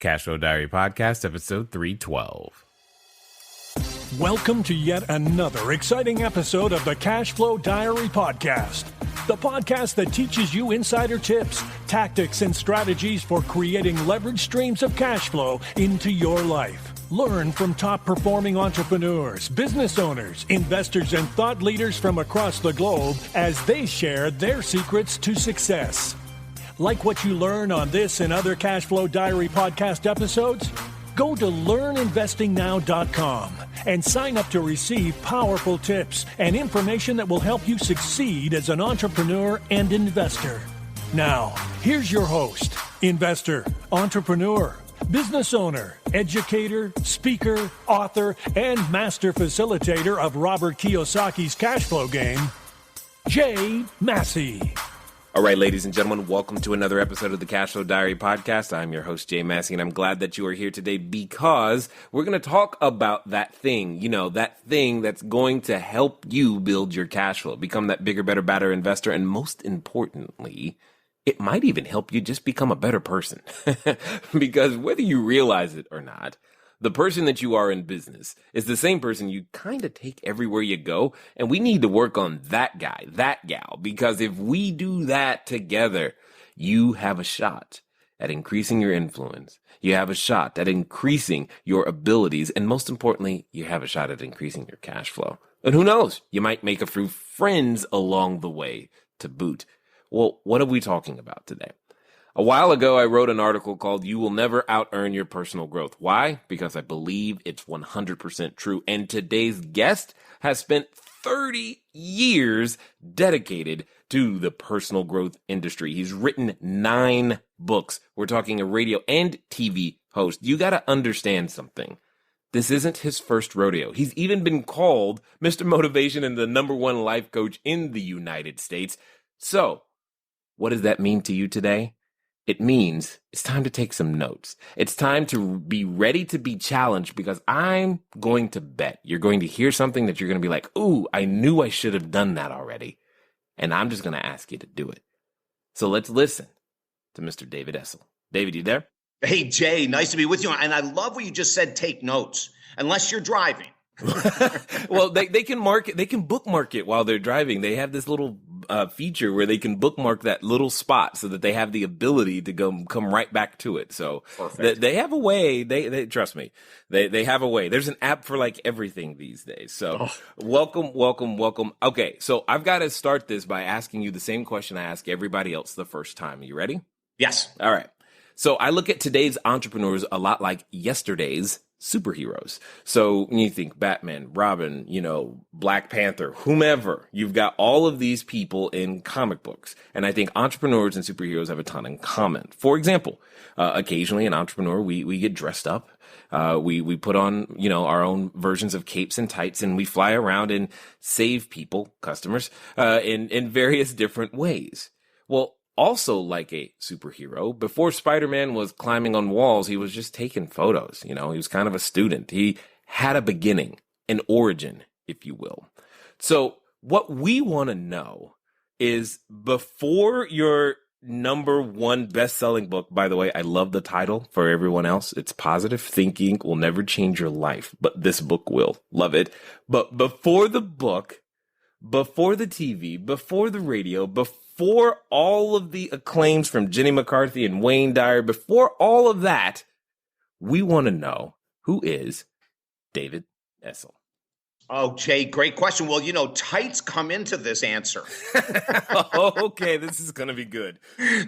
Cashflow Diary Podcast, episode 312. Welcome to yet another exciting episode of the Cashflow Diary Podcast, the podcast that teaches you insider tips, tactics, and strategies for creating leverage streams of cash flow into your life. Learn from top-performing entrepreneurs, business owners, investors, and thought leaders from across the globe as they share their secrets to success. Like what you learn on this and other Cashflow Diary podcast episodes? Go to learninvestingnow.com and sign up to receive powerful tips and information that will help you succeed as an entrepreneur and investor. Now, here's your host, investor, entrepreneur, business owner, educator, speaker, author, and master facilitator of Robert Kiyosaki's cash flow game, Jay Massey. All right, ladies and gentlemen, welcome to another episode of the Cashflow Diary Podcast. I'm your host, Jay Massey, and I'm glad that you are here today because we're going to talk about that thing, that thing that's going to help you build your cash flow, become that bigger, better, badder investor, and most importantly, it might even help you just become a better person. Because whether you realize it or not, the person that you are in business is the same person you kind of take everywhere you go. And we need to work on that guy, that gal, because if we do that together, you have a shot at increasing your influence. You have a shot at increasing your abilities. And most importantly, you have a shot at increasing your cash flow. And who knows, you might make a few friends along the way to boot. Well, what are we talking about today? A while ago, I wrote an article called You Will Never Out-Earn Your Personal Growth. Why? Because I believe it's 100% true. And today's guest has spent 30 years dedicated to the personal growth industry. He's written 9 books. We're talking a radio and TV host. You got to understand something. This isn't his first rodeo. He's even been called Mr. Motivation and the #1 life coach in the United States. So, what does that mean to you today? It means it's time to take some notes. It's time to be ready to be challenged because I'm going to bet you're going to hear something that you're going to be like, ooh, I knew I should have done that already. And I'm just going to ask you to do it. So let's listen to Mr. David Essel. David, you there? Hey, Jay, nice to be with you. And I love what you just said, take notes, unless you're driving. Well, they can bookmark it while they're driving. They have this little feature where they can bookmark that little spot so that they have the ability to come right back to it. So they have a way. They trust me. They have a way. There's an app for like everything these days. So welcome. Okay, so I've got to start this by asking you the same question I ask everybody else the first time. Are you ready? Yes. All right. So I look at today's entrepreneurs a lot like yesterday's superheroes. So when you think Batman, Robin, Black Panther, whomever, you've got all of these people in comic books. And I think entrepreneurs and superheroes have a ton in common. For example, occasionally an entrepreneur, we get dressed up. We put on, our own versions of capes and tights and we fly around and save people, customers, in various different ways. Well, also like a superhero, before Spider-Man was climbing on walls, he was just taking photos. He was kind of a student. He had a beginning, an origin, if you will. So what we want to know is before your #1 best-selling book, by the way, I love the title for everyone else. It's Positive Thinking Will Never Change Your Life, but this book will. Love it. But before the book, before the TV, before the radio, before all of the acclaims from Jenny McCarthy and Wayne Dyer, before all of that, we want to know, who is David Essel? Oh, Jay, great question. Well, tights come into this answer. Okay, this is going to be good.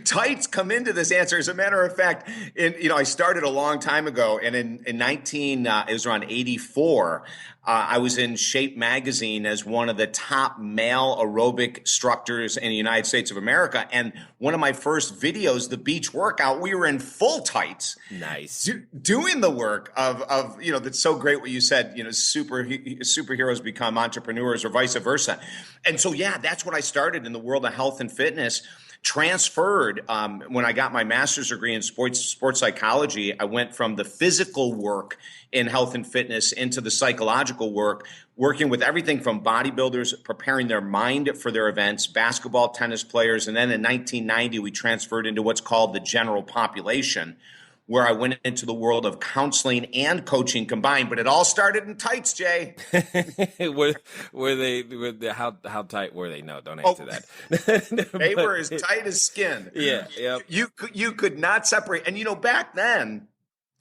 Tights come into this answer. As a matter of fact, I started a long time ago, and in it was around 84, I was in Shape magazine as one of the top male aerobic instructors in the United States of America. And one of my first videos, the beach workout, we were in full tights. Nice. Doing the work of that's so great what you said, superheroes become entrepreneurs or vice versa. And so, that's what I started in the world of health and fitness. Transferred when I got my master's degree in sports psychology. I went from the physical work in health and fitness into the psychological work, working with everything from bodybuilders, preparing their mind for their events, basketball, tennis players. And then in 1990, we transferred into what's called the general population, where I went into the world of counseling and coaching combined. But it all started in tights, Jay. How tight were they? No, don't Oh, answer that. they But were as tight as skin. yeah, yep. You could not separate. And back then,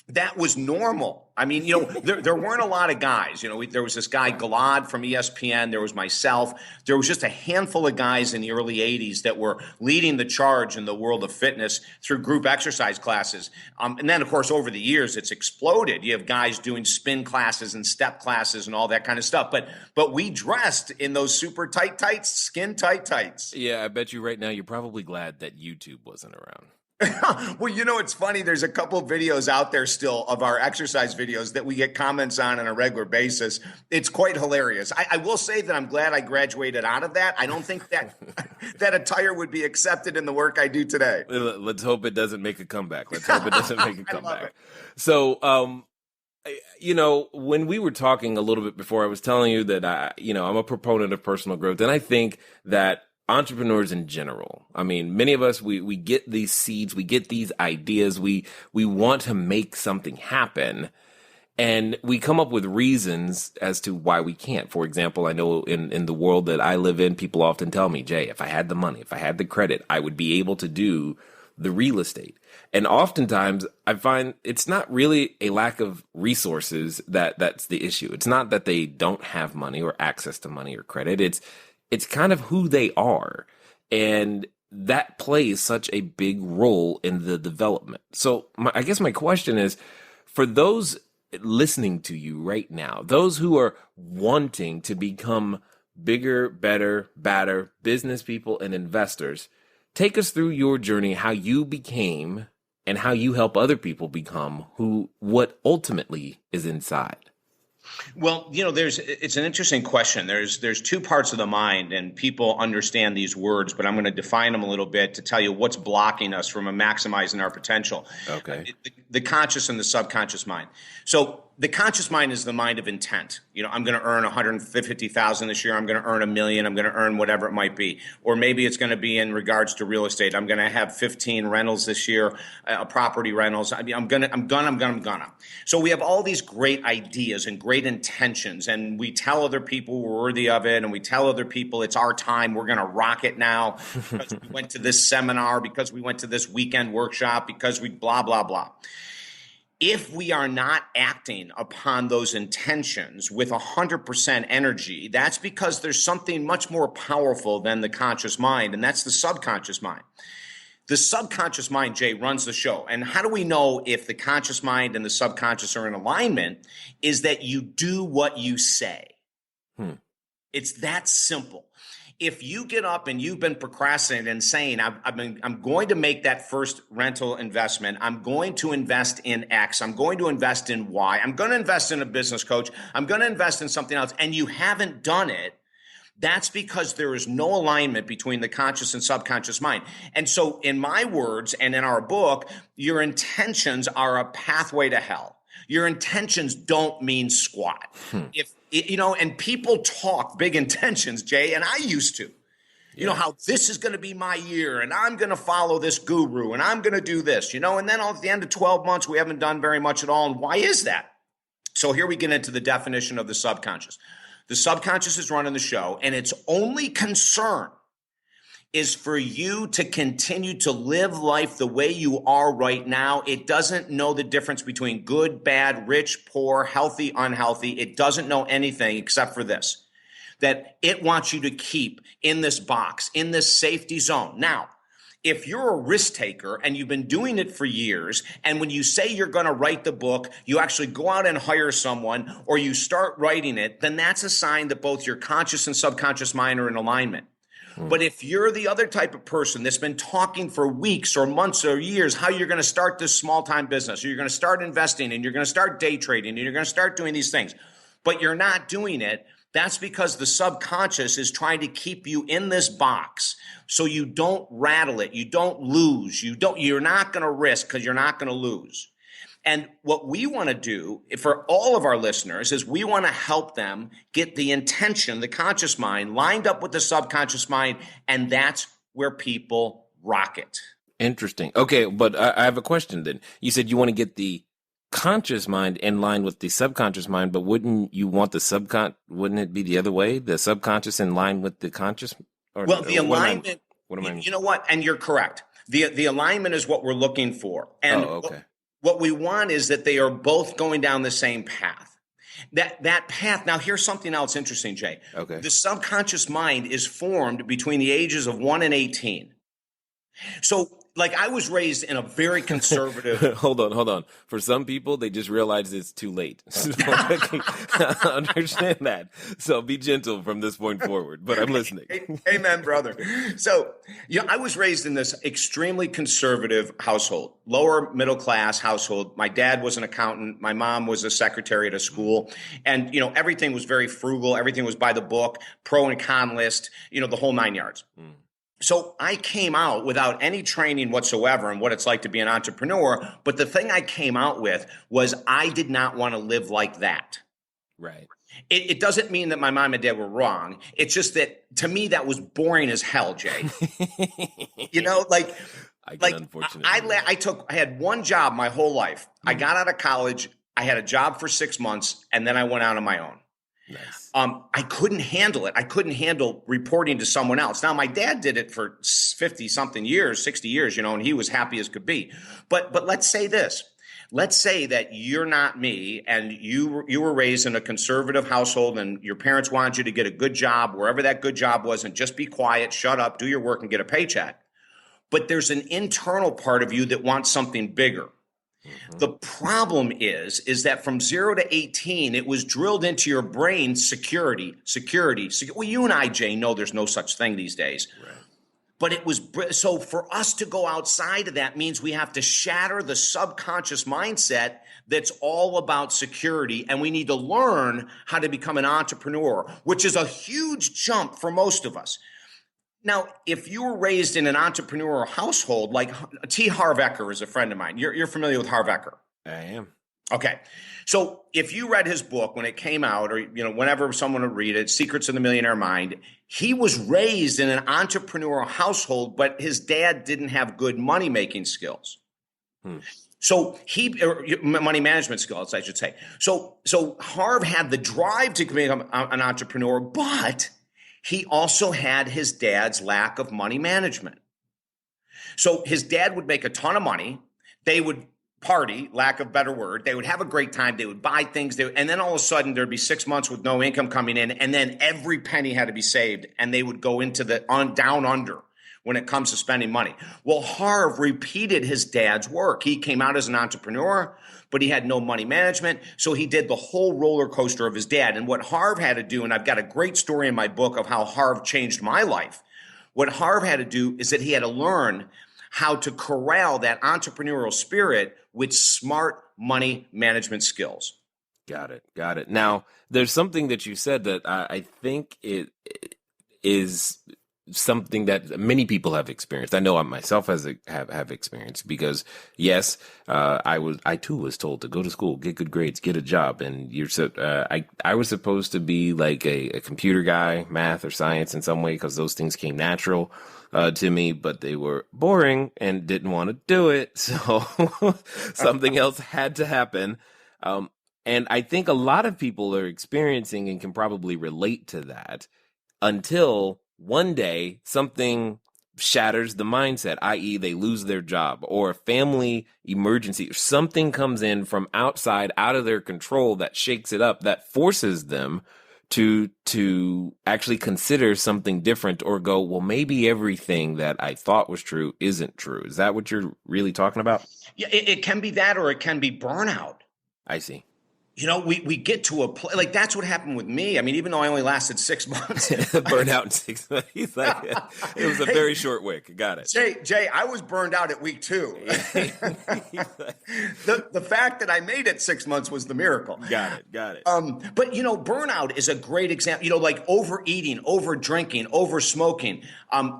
that was normal. I mean, there weren't a lot of guys. There was this guy Gilad from ESPN. There was myself. There was just a handful of guys in the early 80s that were leading the charge in the world of fitness through group exercise classes. And then, of course, over the years, it's exploded. You have guys doing spin classes and step classes and all that kind of stuff. But we dressed in those super tight tights, skin tight tights. Yeah, I bet you right now you're probably glad that YouTube wasn't around. Well, it's funny. There's a couple of videos out there still of our exercise videos that we get comments on a regular basis. It's quite hilarious. I will say that I'm glad I graduated out of that. I don't think that that attire would be accepted in the work I do today. Let's hope it doesn't make a comeback. So, when we were talking a little bit before, I was telling you that I'm a proponent of personal growth, and I think that entrepreneurs in general, I mean, many of us, we get these seeds, we get these ideas, we want to make something happen, and we come up with reasons as to why we can't. For example, I know in the world that I live in, people often tell me, Jay, if I had the money, if I had the credit, I would be able to do the real estate. And oftentimes I find it's not really a lack of resources that's the issue. It's not that they don't have money or access to money or credit. It's kind of who they are. And that plays such a big role in the development. So I guess my question is, for those listening to you right now, those who are wanting to become bigger, better, badder business people and investors, take us through your journey, how you became and how you help other people become what ultimately is inside. Well, it's an interesting question. There's two parts of the mind, and people understand these words, but I'm going to define them a little bit to tell you what's blocking us from maximizing our potential. Okay. The conscious and the subconscious mind. So the conscious mind is the mind of intent. I'm going to earn 150,000 this year. I'm going to earn $1 million. I'm going to earn whatever it might be. Or maybe it's going to be in regards to real estate. I'm going to have 15 rentals this year, property rentals. I mean, I'm gonna. So we have all these great ideas and great intentions, and we tell other people we're worthy of it, and we tell other people it's our time. We're going to rock it now because we went to this seminar, because we went to this weekend workshop, because we blah, blah, blah. If we are not acting upon those intentions with 100% energy, that's because there's something much more powerful than the conscious mind, and that's the subconscious mind. The subconscious mind, Jay, runs the show. And how do we know if the conscious mind and the subconscious are in alignment? Is that you do what you say. It's that simple. If you get up and you've been procrastinating and saying, I'm going to make that first rental investment, I'm going to invest in X, I'm going to invest in Y, I'm going to invest in a business coach, I'm going to invest in something else, and you haven't done it, that's because there is no alignment between the conscious and subconscious mind. And so in my words and in our book, your intentions are a pathway to hell. Your intentions don't mean squat. And people talk big intentions, Jay, and I used to. How this is going to be my year, and I'm going to follow this guru, and I'm going to do this, and then at the end of 12 months, we haven't done very much at all. And why is that? So here we get into the definition of the subconscious. The subconscious is running the show, and its only concern is for you to continue to live life the way you are right now. It doesn't know the difference between good, bad, rich, poor, healthy, unhealthy. It doesn't know anything except for this, that it wants you to keep in this box, in this safety zone. Now, if you're a risk taker and you've been doing it for years, and when you say you're going to write the book, you actually go out and hire someone, or you start writing it, then that's a sign that both your conscious and subconscious mind are in alignment. But if you're the other type of person that's been talking for weeks or months or years how you're going to start this small-time business, or you're going to start investing, and you're going to start day trading, and you're going to start doing these things, but you're not doing it, that's because the subconscious is trying to keep you in this box so you don't rattle it, you don't lose, you're not going to risk because you're not going to lose. And what we want to do for all of our listeners is we want to help them get the intention, the conscious mind, lined up with the subconscious mind, and that's where people rock it. Interesting. Okay, but I have a question then. You said you want to get the conscious mind in line with the subconscious mind, but wouldn't you want wouldn't it be the other way? The subconscious in line with the conscious? Well, the alignment, what am I? you know what? And you're correct. The alignment is what we're looking for. And okay. what we want is that they are both going down the same path. That path. Now, here's something else interesting, Jay. Okay. The subconscious mind is formed between the ages of 1 and 18. So, like, I was raised in a very conservative. Hold on. For some people, they just realize it's too late. So I understand that. So be gentle from this point forward, but I'm listening. Amen, brother. So, I was raised in this extremely conservative household, lower middle class household. My dad was an accountant. My mom was a secretary at a school. And, everything was very frugal. Everything was by the book, pro and con list, the whole 9 yards. So I came out without any training whatsoever in what it's like to be an entrepreneur. But the thing I came out with was I did not want to live like that. Right. It doesn't mean that my mom and dad were wrong. It's just that to me, that was boring as hell, Jay. I had one job my whole life. I got out of college. I had a job for 6 months and then I went out on my own. Nice. I couldn't handle it. I couldn't handle reporting to someone else. Now, my dad did it for 50 something years, 60 years, and he was happy as could be. But let's say this. Let's say that you're not me and you were raised in a conservative household and your parents wanted you to get a good job, wherever that good job was, and just be quiet, shut up, do your work, and get a paycheck. But there's an internal part of you that wants something bigger. Mm-hmm. The problem is that from 0 to 18, it was drilled into your brain security. Well, you and I, Jay, know there's no such thing these days. Right. But it was so for us to go outside of that means we have to shatter the subconscious mindset that's all about security. And we need to learn how to become an entrepreneur, which is a huge jump for most of us. Now, if you were raised in an entrepreneurial household, like T. Harv Eker is a friend of mine. You're familiar with Harv Eker? I am. Okay. So if you read his book when it came out, or whenever someone would read it, Secrets of the Millionaire Mind, he was raised in an entrepreneurial household, but his dad didn't have good money-making skills. So money management skills, I should say. So Harv had the drive to become an entrepreneur, but he also had his dad's lack of money management. So his dad would make a ton of money. They would party, lack of better word. They would have a great time. They would buy things. And then all of a sudden there'd be 6 months with no income coming in. And then every penny had to be saved. And they would go into the down under when it comes to spending money. Well, Harv repeated his dad's work. He came out as an entrepreneur, but he had no money management. So he did the whole roller coaster of his dad. And what Harv had to do, and I've got a great story in my book of how Harv changed my life. What Harv had to do is that he had to learn how to corral that entrepreneurial spirit with smart money management skills. Got it. Now, there's something that you said that I think it is something that many people have experienced. I know I myself have experienced because yes, I too was told to go to school, get good grades, get a job, and I was supposed to be like a computer guy, math or science in some way because those things came natural to me, but they were boring and didn't want to do it, so something else had to happen. And I think a lot of people are experiencing and can probably relate to that until one day something shatters the mindset, i.e. they lose their job or a family emergency or something comes in from outside, out of their control that shakes it up, that forces them to actually consider something different or go, well, maybe everything that I thought was true isn't true. Is that what you're really talking about? Yeah, it can be that, or it can be burnout. I see. We get to a place, like that's what happened with me. I mean, even though I only lasted 6 months. Burnout in 6 months. He's like, it was a very short wick. Got it. Jay, I was burned out at week 2. The fact that I made it 6 months was the miracle. Got it. But, burnout is a great example, like overeating, over drinking, over smoking,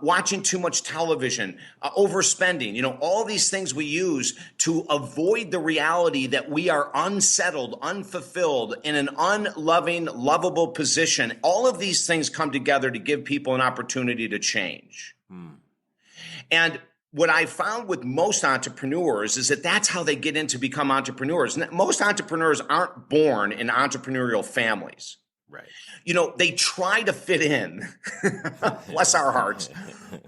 watching too much television, overspending, all these things we use to avoid the reality that we are unsettled, unfulfilled, in an unloving, lovable position. All of these things come together to give people an opportunity to change. And what I found with most entrepreneurs is that that's how they get into become entrepreneurs. Most entrepreneurs aren't born in entrepreneurial families. Right. They try to fit in. Bless our hearts.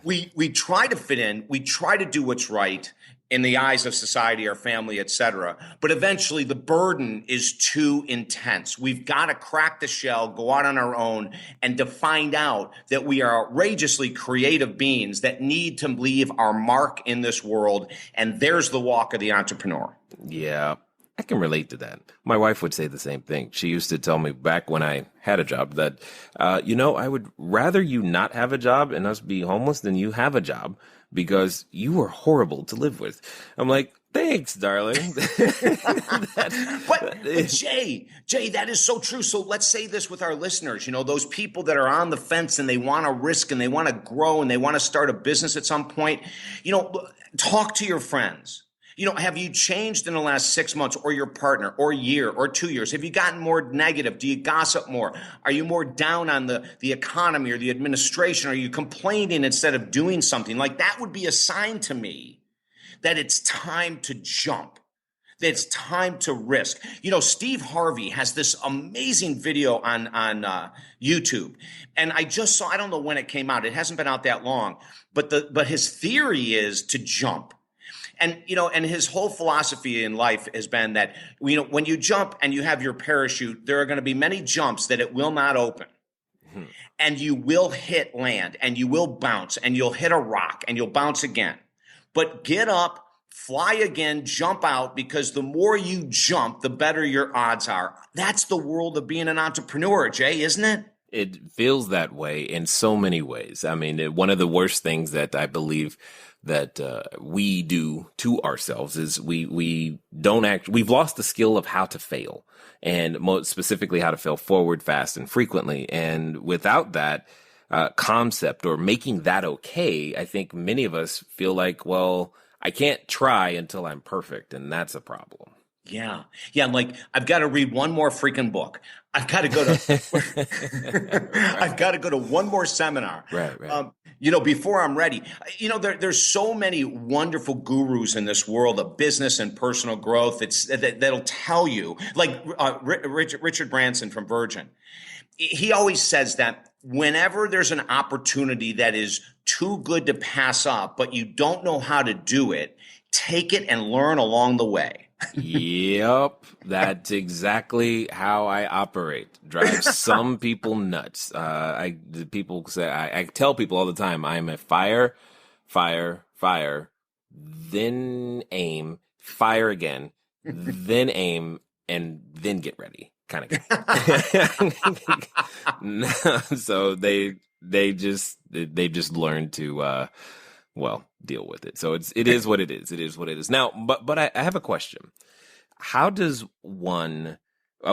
We try to fit in. We try to do what's right in the eyes of society, our family, etc. But eventually the burden is too intense. We've got to crack the shell, go out on our own, and to find out that we are outrageously creative beings that need to leave our mark in this world. And there's the walk of the entrepreneur. Yeah. I can relate to that. My wife would say the same thing. She used to tell me back when I had a job that, I would rather you not have a job and us be homeless than you have a job because you are horrible to live with. I'm like, thanks, darling. But Jay, that is so true. So let's say this with our listeners, those people that are on the fence and they want to risk and they want to grow and they want to start a business at some point, talk to your friends. Have you changed in the last 6 months, or your partner, or year, or 2 years? Have you gotten more negative? Do you gossip more? Are you more down on the economy or the administration? Are you complaining instead of doing something? Like, that would be a sign to me that it's time to jump, that it's time to risk. Steve Harvey has this amazing video on YouTube, and I just saw, I don't know when it came out. It hasn't been out that long, but his theory is to jump. And, and his whole philosophy in life has been that, when you jump and you have your parachute, there are going to be many jumps that it will not open. Mm-hmm. And you will hit land and you will bounce and you'll hit a rock and you'll bounce again. But get up, fly again, jump out, because the more you jump, the better your odds are. That's the world of being an entrepreneur, Jay, isn't it? It feels that way in so many ways. I mean, one of the worst things that I believe that we do to ourselves is we've lost the skill of how to fail, and most specifically how to fail forward, fast, and frequently. And without that concept or making that okay, I think many of us feel like, well, I can't try until I'm perfect, and that's a problem. Yeah. Like, I've got to read one more freaking book. I've got to go to, I've got to go to one more seminar. Right. Before I'm ready. There's so many wonderful gurus in this world of business and personal growth. That'll tell you, like Richard Branson from Virgin. He always says that whenever there's an opportunity that is too good to pass up, but you don't know how to do it, take it and learn along the way. Yep, that's exactly how I operate. Drive some people nuts. I tell people all the time, I'm a fire, then aim, fire again, then aim, and then get ready, kind of guy. So they just learn to deal with it. So it is what it is. It is what it is. Now, but I have a question. How does one,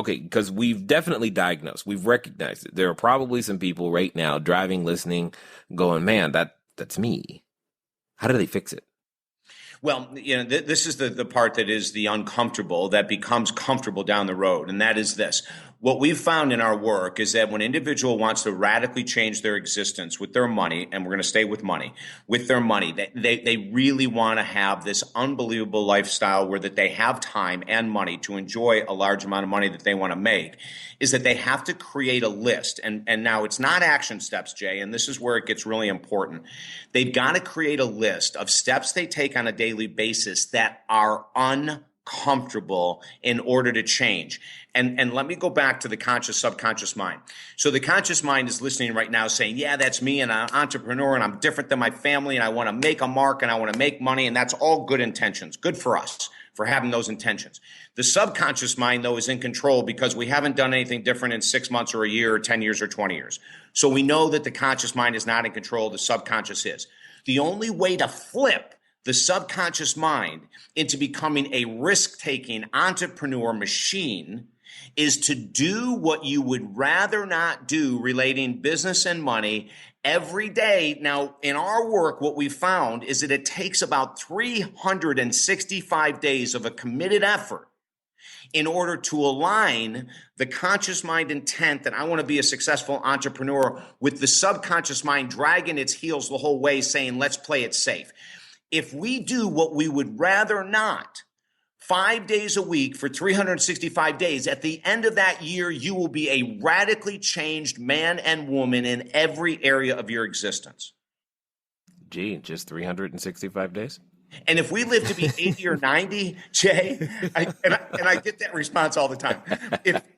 because we've definitely diagnosed, we've recognized it. There are probably some people right now driving, listening, going, man, that's me. How do they fix it? Well, this is the part that is the uncomfortable that becomes comfortable down the road. And that is this. What we've found in our work is that when an individual wants to radically change their existence with their money, and we're going to stay with money, they really want to have this unbelievable lifestyle where that they have time and money to enjoy a large amount of money that they want to make, is that they have to create a list. And now it's not action steps, Jay, and this is where it gets really important. They've got to create a list of steps they take on a daily basis that are uncomfortable in order to change. And let me go back to the conscious, subconscious mind. So the conscious mind is listening right now saying, yeah, that's me, and I'm an entrepreneur, and I'm different than my family, and I want to make a mark, and I want to make money, and that's all good intentions. Good for us for having those intentions. The subconscious mind, though, is in control because we haven't done anything different in 6 months or a year or 10 years or 20 years. So we know that the conscious mind is not in control. The subconscious is. The only way to flip the subconscious mind into becoming a risk-taking entrepreneur machine is to do what you would rather not do relating business and money every day. Now, in our work, what we found is that it takes about 365 days of a committed effort in order to align the conscious mind intent that I want to be a successful entrepreneur with the subconscious mind dragging its heels the whole way saying, let's play it safe. if we do what we would rather not, 5 days a week for 365 days, at the end of that year, you will be a radically changed man and woman in every area of your existence. Gee, just 365 days? And if we live to be 80 or 90, Jay, and I get that response all the time.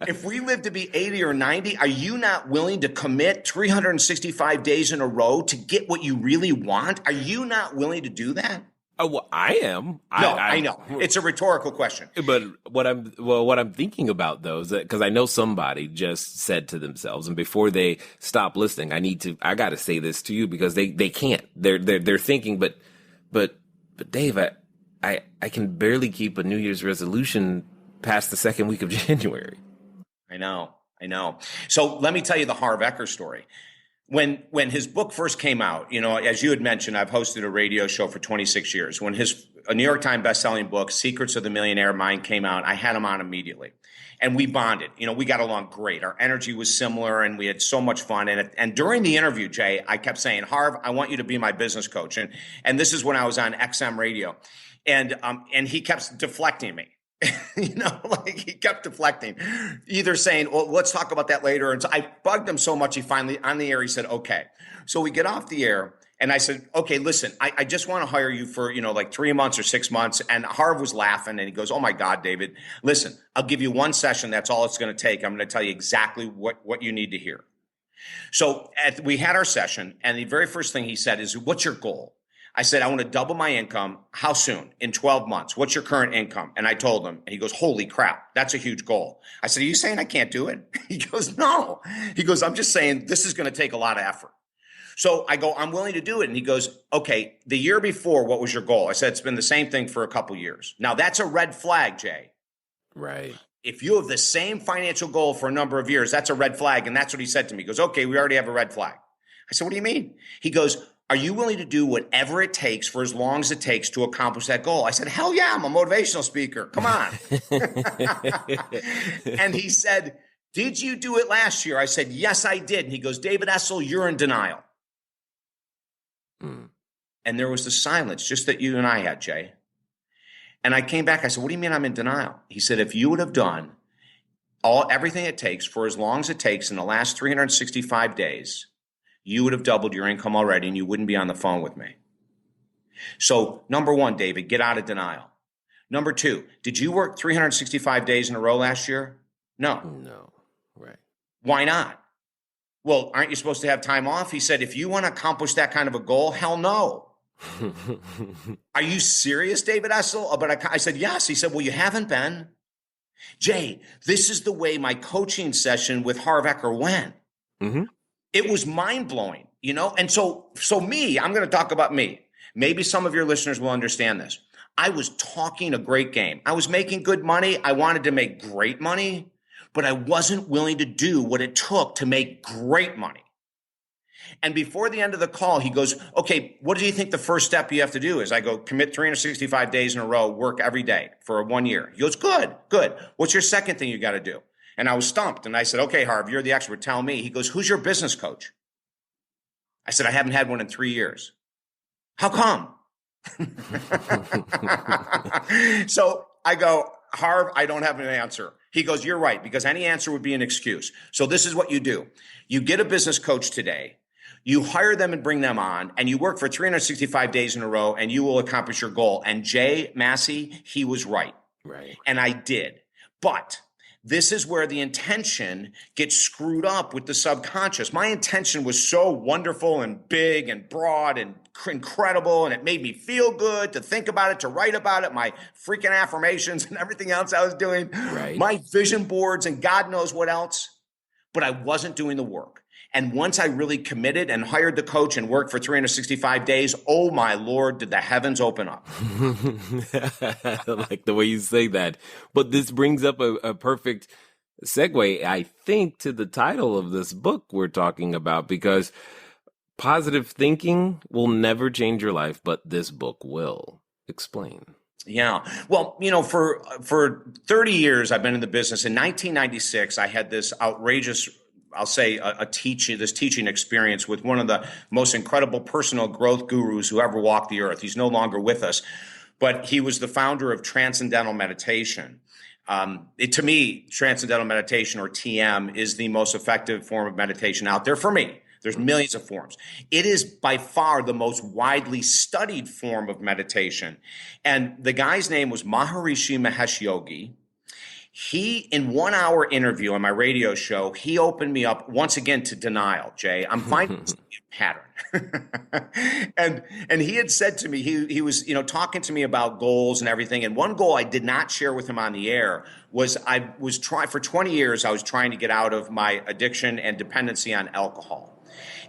If we live to be 80 or 90, are you not willing to commit 365 days in a row to get what you really want? Are you not willing to do that? Oh, well, I am. I know. It's a rhetorical question. But what I'm thinking about though is that because I know somebody just said to themselves, and before they stop listening, I got to say this to you because they can't. They're thinking, but Dave, I can barely keep a New Year's resolution past the second week of January. I know. So let me tell you the Harv Eker story. When his book first came out, as you had mentioned, I've hosted a radio show for 26 years. When a New York Times bestselling book, Secrets of the Millionaire Mind, came out, I had him on immediately. And we bonded. We got along great. Our energy was similar, and we had so much fun. And during the interview, Jay, I kept saying, Harv, I want you to be my business coach. And this is when I was on XM radio. And he kept deflecting me. He kept deflecting, either saying, well, let's talk about that later. And so I bugged him so much, he finally, on the air, he said, okay. So we get off the air, and I said, okay, listen, I just want to hire you for, 3 months or 6 months. And Harv was laughing, and he goes, oh my God, David, listen, I'll give you one session. That's all it's going to take. I'm going to tell you exactly what you need to hear. So we had our session, and the very first thing he said is, what's your goal? I said, I want to double my income. How soon? In 12 months. What's your current income? And I told him, and he goes, holy crap, that's a huge goal. I said, are you saying I can't do it? He goes, no. He goes, I'm just saying this is going to take a lot of effort. So I go, I'm willing to do it. And he goes, okay, the year before, what was your goal? I said, it's been the same thing for a couple years. Now that's a red flag, Jay. Right. If you have the same financial goal for a number of years, that's a red flag. And that's what he said to me. He goes, okay, we already have a red flag. I said, what do you mean? He goes, are you willing to do whatever it takes for as long as it takes to accomplish that goal? I said, hell yeah, I'm a motivational speaker. Come on. And he said, did you do it last year? I said, yes, I did. And he goes, David Essel, you're in denial. And there was the silence just that you and I had, Jay. And I came back. I said, what do you mean I'm in denial? He said, if you would have done everything it takes for as long as it takes in the last 365 days, you would have doubled your income already, and you wouldn't be on the phone with me. So, number one, David, get out of denial. Number two, did you work 365 days in a row last year? No. No. Right. Why not? Well, aren't you supposed to have time off? He said, if you want to accomplish that kind of a goal, hell no. Are you serious, David Essel? But I said, yes. He said, well, you haven't been. Jay, this is the way my coaching session with Harv Eker went. Mm-hmm. It was mind-blowing, And so me, I'm going to talk about me. Maybe some of your listeners will understand this. I was talking a great game. I was making good money. I wanted to make great money, but I wasn't willing to do what it took to make great money. And before the end of the call, he goes, okay, what do you think the first step you have to do is? I go, commit 365 days in a row, work every day for 1 year. He goes, good. What's your second thing you got to do? And I was stumped. And I said, okay, Harv, you're the expert. Tell me. He goes, who's your business coach? I said, I haven't had one in 3 years. How come? So I go, Harv, I don't have an answer. He goes, you're right, because any answer would be an excuse. So this is what you do. You get a business coach today. You hire them and bring them on, and you work for 365 days in a row, and you will accomplish your goal. And Jay Massey, he was right. Right. And I did. But this is where the intention gets screwed up with the subconscious. My intention was so wonderful and big and broad and incredible, and it made me feel good to think about it, to write about it, my freaking affirmations and everything else I was doing, right. My vision boards and God knows what else, but I wasn't doing the work. And once I really committed and hired the coach and worked for 365 days, oh my Lord, did the heavens open up. I like the way you say that. But this brings up a perfect segue, I think, to the title of this book we're talking about, because positive thinking will never change your life, but this book will. Explain. Yeah. Well, for 30 years, I've been in the business. In 1996, I had this outrageous I'll say this teaching experience with one of the most incredible personal growth gurus who ever walked the earth. He's no longer with us, but he was the founder of Transcendental Meditation. To me, Transcendental Meditation, or TM, is the most effective form of meditation out there for me. There's millions of forms. It is by far the most widely studied form of meditation. And the guy's name was Maharishi Mahesh Yogi. He, in 1 hour interview on my radio show, he opened me up once again to denial, Jay. I'm finding a pattern. and he had said to me, he was, talking to me about goals and everything. And one goal I did not share with him on the air was for 20 years, I was trying to get out of my addiction and dependency on alcohol.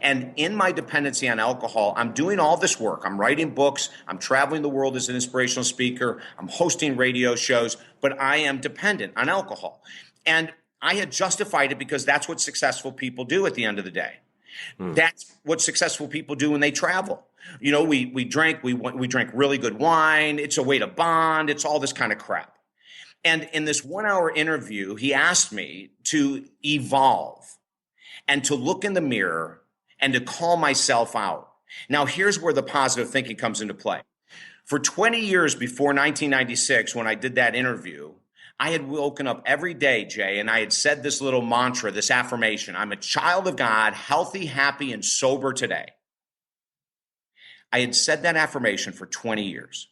And in my dependency on alcohol, I'm doing all this work. I'm writing books. I'm traveling the world as an inspirational speaker. I'm hosting radio shows, but I am dependent on alcohol. And I had justified it because that's what successful people do at the end of the day. That's what successful people do when they travel. We drink really good wine. It's a way to bond. It's all this kind of crap. And in this 1 hour interview, he asked me to evolve and to look in the mirror and to call myself out. Now, here's where the positive thinking comes into play. For 20 years before 1996, when I did that interview, I had woken up every day, Jay, and I had said this little mantra, this affirmation: I'm a child of God, healthy, happy, and sober today. I had said that affirmation for 20 years.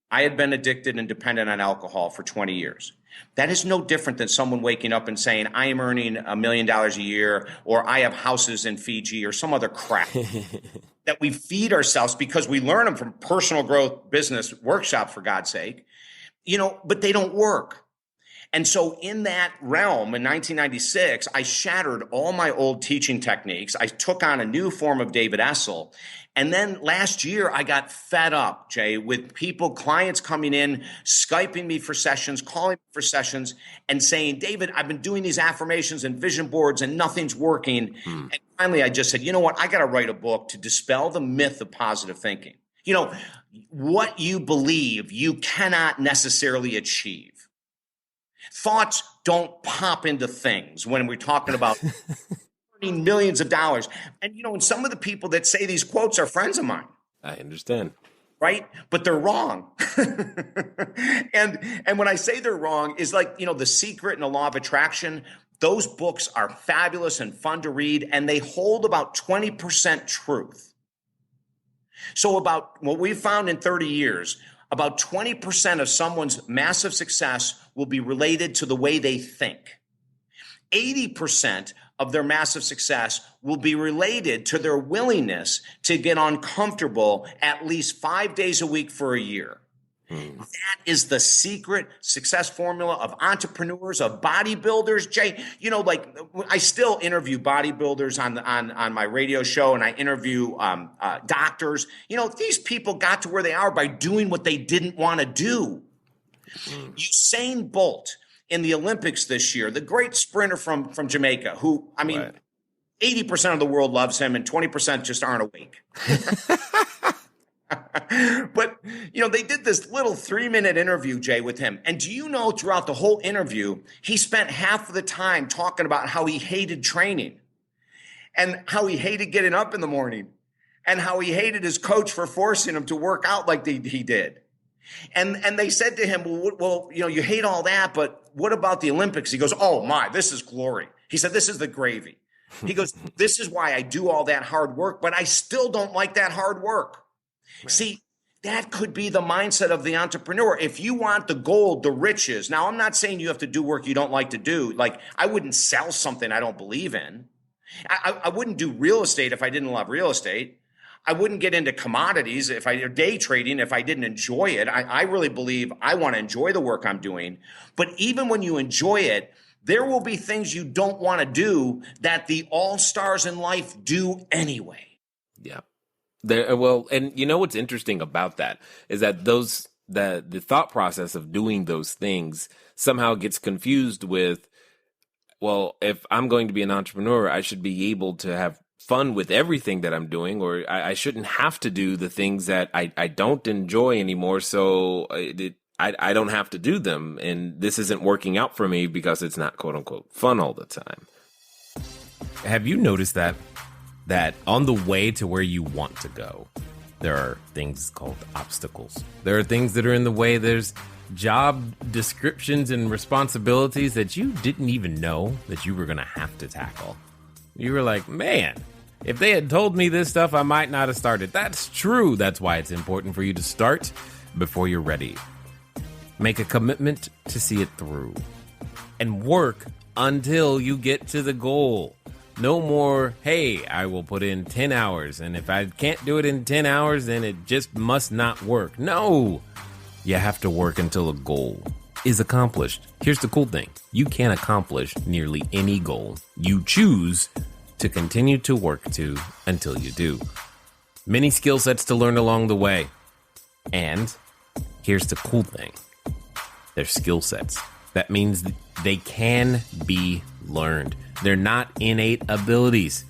I had been addicted and dependent on alcohol for 20 years. That is no different than someone waking up and saying, I am earning $1 million a year, or I have houses in Fiji, or some other crap that we feed ourselves because we learn them from personal growth business workshops, for God's sake, but they don't work. And so in that realm, in 1996, I shattered all my old teaching techniques. I took on a new form of David Essel. And then last year, I got fed up, Jay, with clients coming in, Skyping me for sessions, calling me for sessions, and saying, David, I've been doing these affirmations and vision boards and nothing's working. And finally, I just said, you know what? I got to write a book to dispel the myth of positive thinking. What you believe, you cannot necessarily achieve. Thoughts don't pop into things when we're talking about earning millions of dollars. And, and some of the people that say these quotes are friends of mine. I understand. Right? But they're wrong. And when I say they're wrong, is like, The Secret and the Law of Attraction. Those books are fabulous and fun to read, and they hold about 20% truth. So about what we've found in 30 years, about 20% of someone's massive success will be related to the way they think. 80% of their massive success will be related to their willingness to get uncomfortable at least 5 days a week for a year. That is the secret success formula of entrepreneurs, of bodybuilders. Jay, I still interview bodybuilders on my radio show, and I interview doctors. These people got to where they are by doing what they didn't want to do. Usain Bolt in the Olympics this year, the great sprinter from Jamaica, who, right. 80% of the world loves him and 20% just aren't awake. But, they did this little 3-minute interview, Jay, with him. And do you know, throughout the whole interview, he spent half of the time talking about how he hated training and how he hated getting up in the morning and how he hated his coach for forcing him to work out like he did. And they said to him, well, you hate all that, but what about the Olympics? He goes, oh my, this is glory. He said, this is the gravy. He goes, this is why I do all that hard work, but I still don't like that hard work. Right. See, that could be the mindset of the entrepreneur. If you want the gold, the riches. Now, I'm not saying you have to do work you don't like to do. Like, I wouldn't sell something I don't believe in. I wouldn't do real estate if I didn't love real estate. I wouldn't get into commodities or day trading if I didn't enjoy it. I really believe I want to enjoy the work I'm doing. But even when you enjoy it, there will be things you don't want to do that the all-stars in life do anyway. Yeah. And what's interesting about that is that the thought process of doing those things somehow gets confused with, well, if I'm going to be an entrepreneur, I should be able to have fun with everything that I'm doing, or I shouldn't have to do the things that I don't enjoy anymore. So I don't have to do them. And this isn't working out for me because it's not, quote unquote, fun all the time. have you noticed that on the way to where you want to go, there are things called obstacles. There are things that are in the way. There's job descriptions and responsibilities that you didn't even know that you were going to have to tackle. You were like, man, if they had told me this stuff, I might not have started. That's true. That's why it's important for you to start before you're ready. Make a commitment to see it through and work until you get to the goal. No more, hey, I will put in 10 hours, and if I can't do it in 10 hours, then it just must not work. No, you have to work until a goal is accomplished. Here's the cool thing. You can accomplish nearly any goal you choose to continue to work to until you do. Many skill sets to learn along the way. And here's the cool thing. They're skill sets. That means they can be learned. They're not innate abilities.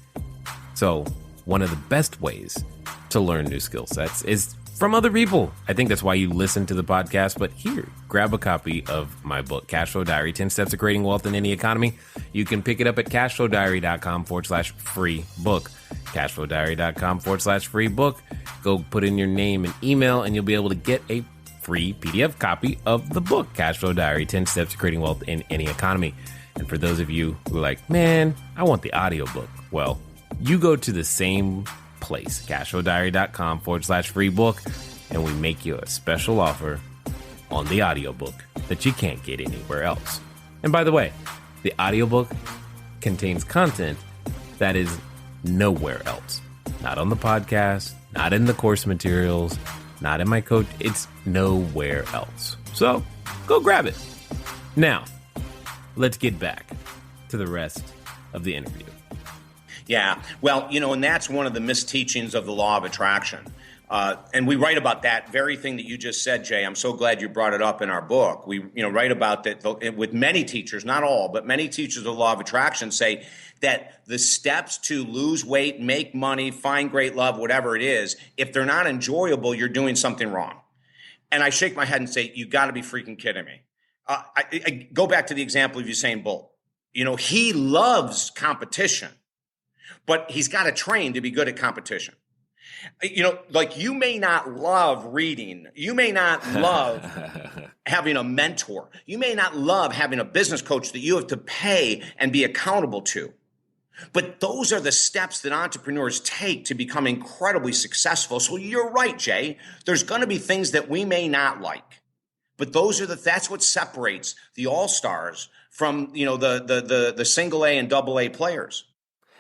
So one of the best ways to learn new skill sets is from other people. I think that's why you listen to the podcast. But here, grab a copy of my book, Cashflow Diary, 10 Steps to Creating Wealth in Any Economy. You can pick it up at cashflowdiary.com/free book. Cashflowdiary.com/free book. Go put in your name and email, and you'll be able to get a free PDF copy of the book, Cashflow Diary, 10 Steps to Creating Wealth in Any Economy. And for those of you who are like, man, I want the audiobook. Well, you go to the same place, cashflowdiary.com/free book, and we make you a special offer on the audiobook that you can't get anywhere else. And by the way, the audiobook contains content that is nowhere else. Not on the podcast, not in the course materials, not in my coach. It's nowhere else. So go grab it. Now, let's get back to the rest of the interview. Yeah, well, and that's one of the misteachings of the law of attraction. And we write about that very thing that you just said, Jay. I'm so glad you brought it up in our book. We write about that with many teachers, not all, but many teachers of the law of attraction say that the steps to lose weight, make money, find great love, whatever it is, if they're not enjoyable, you're doing something wrong. And I shake my head and say, you got to be freaking kidding me. I go back to the example of Usain Bolt. He loves competition, but he's got to train to be good at competition. You may not love reading. You may not love having a mentor. You may not love having a business coach that you have to pay and be accountable to. But those are the steps that entrepreneurs take to become incredibly successful. So you're right, Jay. There's going to be things that we may not like. But that's what separates the all-stars from, the single A and double A players.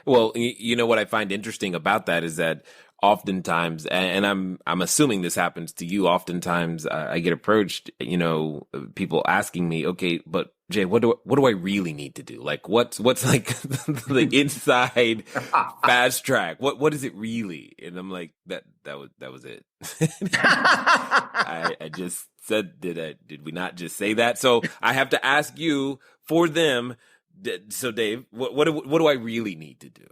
Well, what I find interesting about that is that oftentimes, and I'm assuming this happens to you, oftentimes I get approached, people asking me, okay, but Jay, what do I really need to do? Like, what's like the inside fast track? What is it really? And I'm like, that was it. I just said, did we not just say that? So I have to ask you for them. So Dave, what do I really need to do?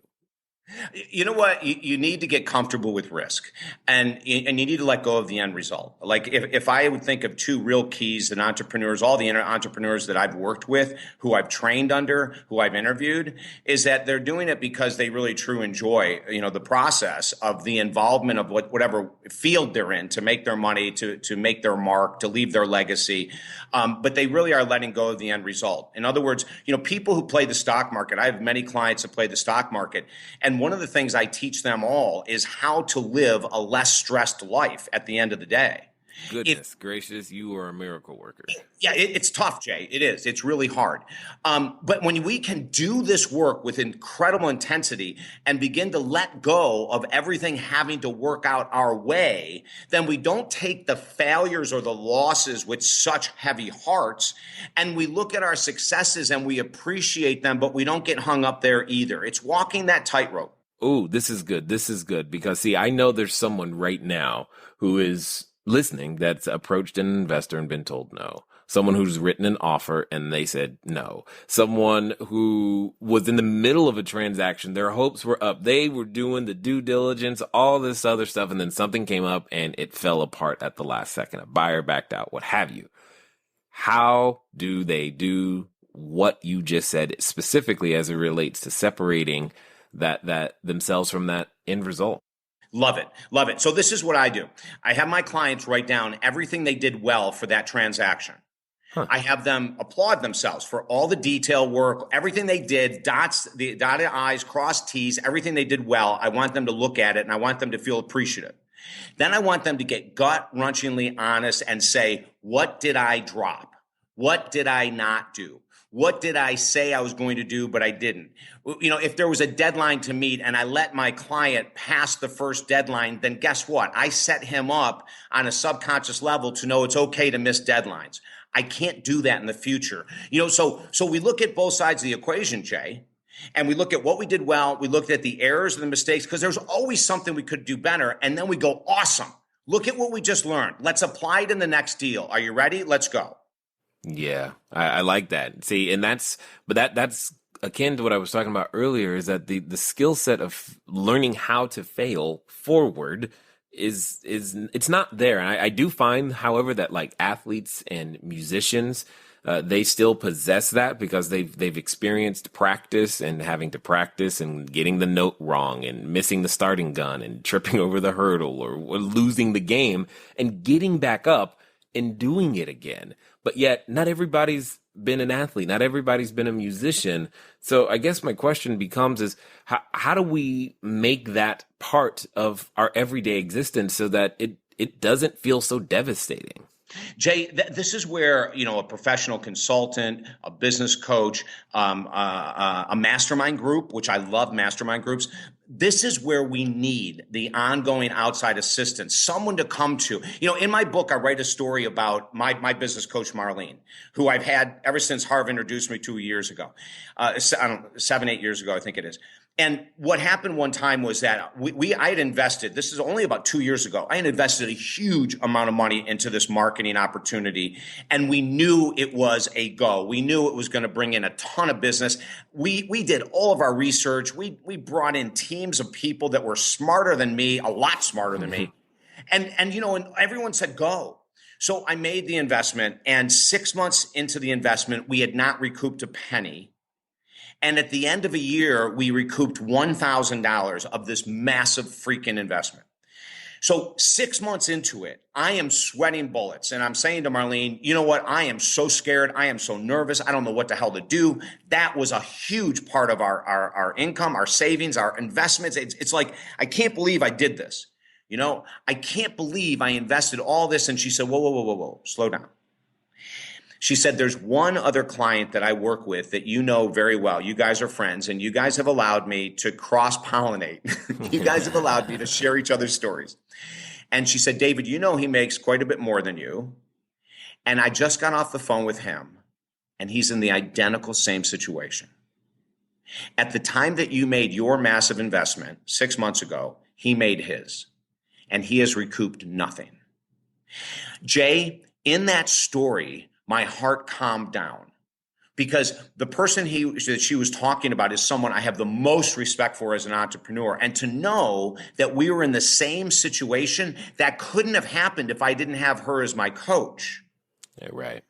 You know what? You need to get comfortable with risk, and you need to let go of the end result. Like if I would think of two real keys that entrepreneurs, all the entrepreneurs that I've worked with, who I've trained under, who I've interviewed, is that they're doing it because they really truly enjoy, the process of the involvement of whatever field they're in to make their money, to make their mark, to leave their legacy. But they really are letting go of the end result. In other words, people who play the stock market, I have many clients that play the stock market, and one of the things I teach them all is how to live a less stressed life at the end of the day. Goodness gracious, you are a miracle worker. Yeah, it's tough, Jay. It is. It's really hard. But when we can do this work with incredible intensity and begin to let go of everything having to work out our way, then we don't take the failures or the losses with such heavy hearts, and we look at our successes and we appreciate them, but we don't get hung up there either. It's walking that tightrope. Oh, this is good. This is good because, see, I know there's someone right now who is listening that's approached an investor and been told no. Someone who's written an offer and they said no. Someone who was in the middle of a transaction. Their hopes were up. They were doing the due diligence, all this other stuff, and then something came up and it fell apart at the last second. A buyer backed out, what have you. How do they do what you just said specifically as it relates to separating that themselves from that end result. Love it. Love it. So this is what I do. I have my clients write down everything they did well for that transaction. Huh. I have them applaud themselves for all the detail work, everything they did, the dotted I's, crossed T's, everything they did well. I want them to look at it and I want them to feel appreciative. Then I want them to get gut-wrenchingly honest and say, what did I drop? What did I not do? What did I say I was going to do, but I didn't? If there was a deadline to meet and I let my client pass the first deadline, then guess what? I set him up on a subconscious level to know it's okay to miss deadlines. I can't do that in the future. So we look at both sides of the equation, Jay, and we look at what we did well. We looked at the errors and the mistakes because there's always something we could do better. And then we go, awesome. Look at what we just learned. Let's apply it in the next deal. Are you ready? Let's go. Yeah, I like that. See, and that's akin to what I was talking about earlier, is that the skill set of learning how to fail forward is it's not there. And I do find, however, that like athletes and musicians, they still possess that because they've experienced practice and having to practice and getting the note wrong and missing the starting gun and tripping over the hurdle or losing the game and getting back up and doing it again. But yet, not everybody's been an athlete. Not everybody's been a musician. So I guess my question becomes is how do we make that part of our everyday existence so that it doesn't feel so devastating? Jay, this is where, a professional consultant, a business coach, a mastermind group, which I love mastermind groups. This is where we need the ongoing outside assistance, someone to come to. In my book, I write a story about my business coach, Marlene, who I've had ever since Harv introduced me 2 years ago, 7-8 years ago, I think it is. And what happened one time was that I had invested, this is only about 2 years ago, I had invested a huge amount of money into this marketing opportunity, and we knew it was a go. We knew it was going to bring in a ton of business. We did all of our research. We brought in teams of people that were smarter than me, a lot smarter than me. And everyone said go. So I made the investment, and 6 months into the investment, we had not recouped a penny. And at the end of a year, we recouped $1,000 of this massive freaking investment. So 6 months into it, I am sweating bullets. And I'm saying to Marlene, you know what? I am so scared. I am so nervous. I don't know what the hell to do. That was a huge part of our income, our savings, our investments. It's like, I can't believe I did this. I can't believe I invested all this. And she said, whoa, slow down. She said, there's one other client that I work with that you know very well. You guys are friends, and you guys have allowed me to cross-pollinate. You guys have allowed me to share each other's stories. And she said, David, he makes quite a bit more than you. And I just got off the phone with him, and he's in the identical same situation. At the time that you made your massive investment 6 months ago, he made his, and he has recouped nothing. Jay, in that story, my heart calmed down because the person that she was talking about is someone I have the most respect for as an entrepreneur. And to know that we were in the same situation, that couldn't have happened if I didn't have her as my coach. Yeah, right.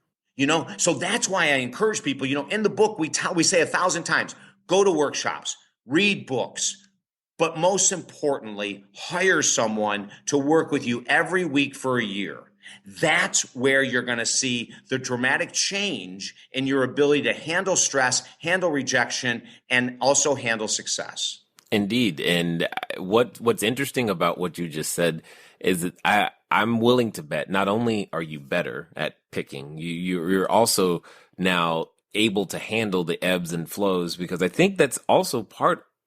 So that's why I encourage people, in the book, we say 1,000 times, go to workshops, read books, but most importantly, hire someone to work with you every week for a year. That's where you're going to see the dramatic change in your ability to handle stress, handle rejection, and also handle success. Indeed. And what's interesting about what you just said is that I'm willing to bet not only are you better at picking, you're also now able to handle the ebbs and flows, because I think that's also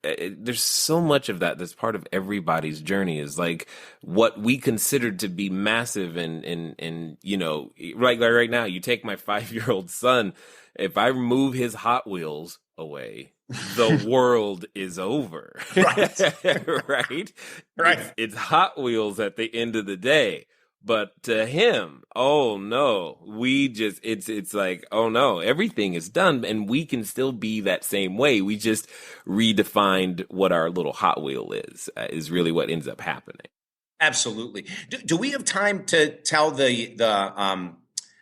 there's so much of that's part of everybody's journey, is like what we considered to be massive and like right now, you take my 5-year-old son, if I remove his Hot Wheels away, the world is over. Right? Right. It's Hot Wheels at the end of the day. But to him, oh no, it's like, oh no, everything is done, and we can still be that same way. We just redefined what our little Hot Wheel is really what ends up happening. Absolutely. Do we have time to tell the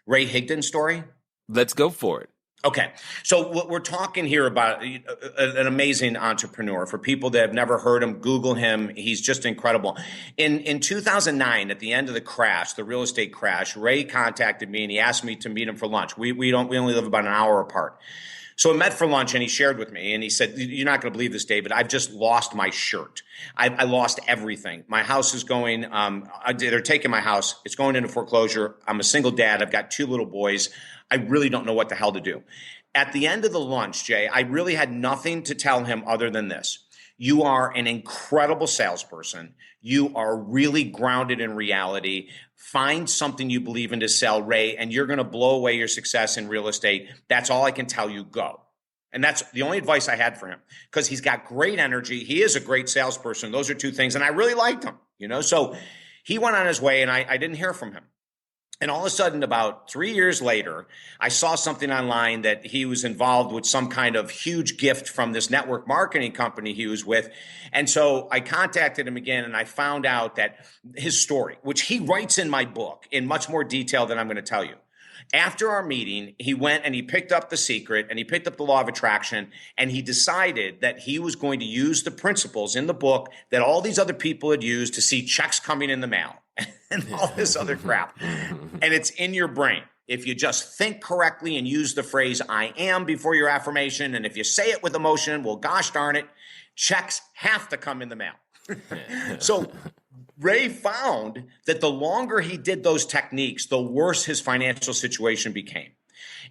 Ray Higdon story? Let's go for it. Okay. So what we're talking here about an amazing entrepreneur. For people that have never heard him, Google him. He's just incredible. In 2009, at the end of the crash, the real estate crash, Ray contacted me and he asked me to meet him for lunch. We only live about an hour apart. So we met for lunch and he shared with me and he said, "You're not going to believe this, David. I've just lost my shirt. I lost everything. My house is going, they're taking my house. It's going into foreclosure. I'm a single dad. I've got 2 little boys. I really don't know what the hell to do." At the end of the lunch, Jay, I really had nothing to tell him other than this. You are an incredible salesperson. You are really grounded in reality. Find something you believe in to sell, Ray, and you're going to blow away your success in real estate. That's all I can tell you. Go. And that's the only advice I had for him, because he's got great energy. He is a great salesperson. Those are 2 things. And I really liked him, so he went on his way and I didn't hear from him. And all of a sudden, about 3 years later, I saw something online that he was involved with some kind of huge gift from this network marketing company he was with. And so I contacted him again and I found out that his story, which he writes in my book in much more detail than I'm going to tell you. After our meeting, he went and he picked up The Secret and he picked up the Law of Attraction, and he decided that he was going to use the principles in the book that all these other people had used to see checks coming in the mail and all this other crap. And it's in your brain. If you just think correctly and use the phrase "I am" before your affirmation, and if you say it with emotion, well, gosh darn it, checks have to come in the mail. So Ray found that the longer he did those techniques, the worse his financial situation became.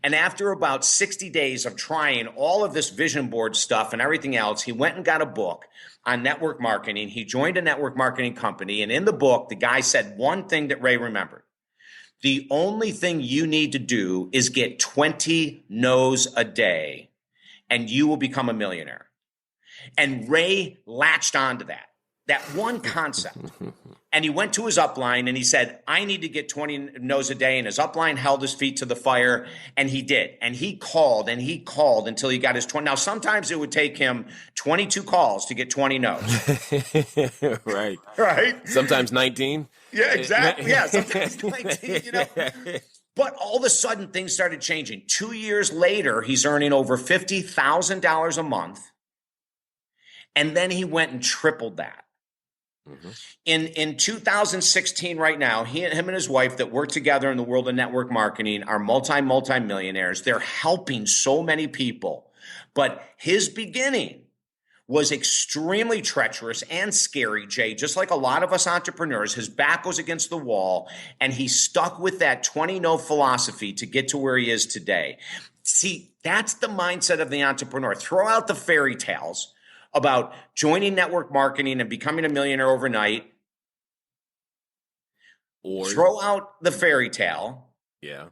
And after about 60 days of trying all of this vision board stuff and everything else, he went and got a book on network marketing. He joined a network marketing company. And in the book, the guy said one thing that Ray remembered. The only thing you need to do is get 20 no's a day and you will become a millionaire. And Ray latched onto that one concept. And he went to his upline and he said, "I need to get 20 no's a day." And his upline held his feet to the fire, and he did. And he called until he got his 20. Now, sometimes it would take him 22 calls to get 20 no's. Right. Right. Sometimes 19. Yeah, exactly. Yeah, sometimes 19, But all of a sudden, things started changing. 2 years later, he's earning over $50,000 a month. And then he went and tripled that. Mm-hmm. In 2016, right now, him and his wife that work together in the world of network marketing are multi-millionaires. They're helping so many people. But his beginning was extremely treacherous and scary, Jay. Just like a lot of us entrepreneurs, his back was against the wall, and he stuck with that 20-no philosophy to get to where he is today. See, that's the mindset of the entrepreneur. Throw out the fairy tales about joining network marketing and becoming a millionaire overnight. Or throw out the fairy tale. Yeah.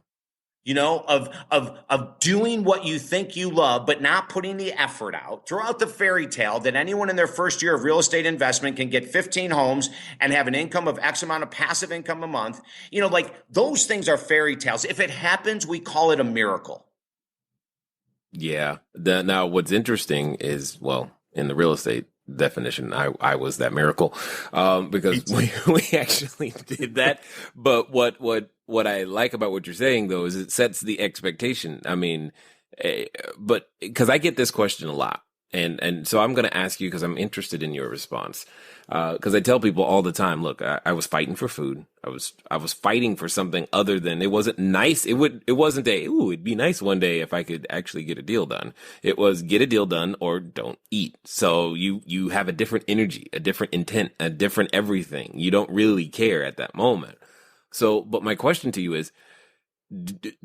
Of doing what you think you love, but not putting the effort out. Throw out the fairy tale that anyone in their first year of real estate investment can get 15 homes and have an income of X amount of passive income a month. Those things are fairy tales. If it happens, we call it a miracle. Yeah. Now, what's interesting is, in the real estate definition, I was that miracle, because we actually did that. But what I like about what you're saying, though, is it sets the expectation. I mean, but because I get this question a lot. And so I'm going to ask you, because I'm interested in your response. Because I tell people all the time, look, I was fighting for food. I was fighting for something other than, it wasn't nice. It wasn't it'd be nice one day if I could actually get a deal done. It was get a deal done or don't eat. So you have a different energy, a different intent, a different everything. You don't really care at that moment. So, but my question to you is,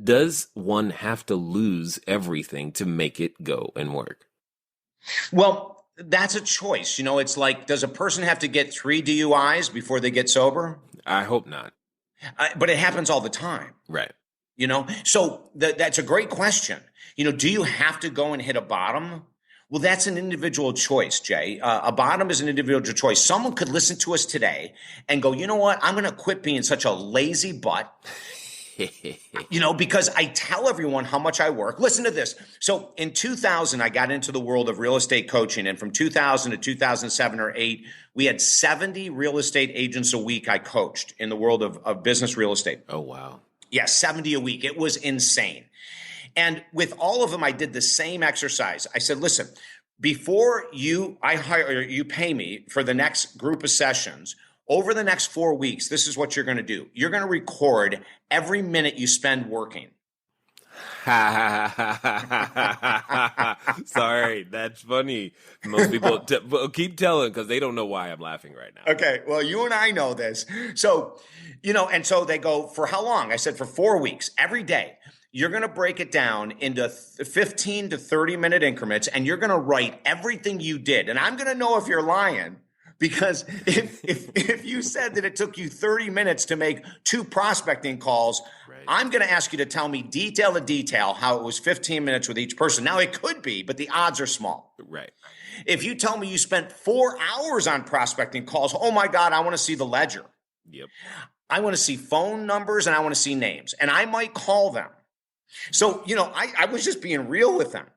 does one have to lose everything to make it go and work? Well, that's a choice. It's like, does a person have to get 3 DUIs before they get sober? I hope not. But it happens all the time. Right. So that's a great question. Do you have to go and hit a bottom? Well, that's an individual choice, Jay. A bottom is an individual choice. Someone could listen to us today and go, you know what? I'm going to quit being such a lazy butt. Because I tell everyone how much I work. Listen to this. So in 2000, I got into the world of real estate coaching. And from 2000 to 2007 or 8, we had 70 real estate agents a week I coached in the world of business real estate. Oh, wow. Yeah, 70 a week. It was insane. And with all of them, I did the same exercise. I said, listen, before I hire you, pay me for the next group of sessions. Over the next 4 weeks, this is what you're going to do. You're going to record every minute you spend working. Sorry, that's funny. Most people keep telling because they don't know why I'm laughing right now. Okay, well, you and I know this. So, and so they go, for how long? I said, for 4 weeks, every day. You're going to break it down into 15 to 30-minute increments, and you're going to write everything you did. And I'm going to know if you're lying. Because if you said that it took you 30 minutes to make 2 prospecting calls, right, I'm going to ask you to tell me detail to detail how it was 15 minutes with each person. Now, it could be, but the odds are small. Right. If you tell me you spent 4 hours on prospecting calls, oh my God, I want to see the ledger. Yep. I want to see phone numbers and I want to see names. And I might call them. So, I was just being real with them.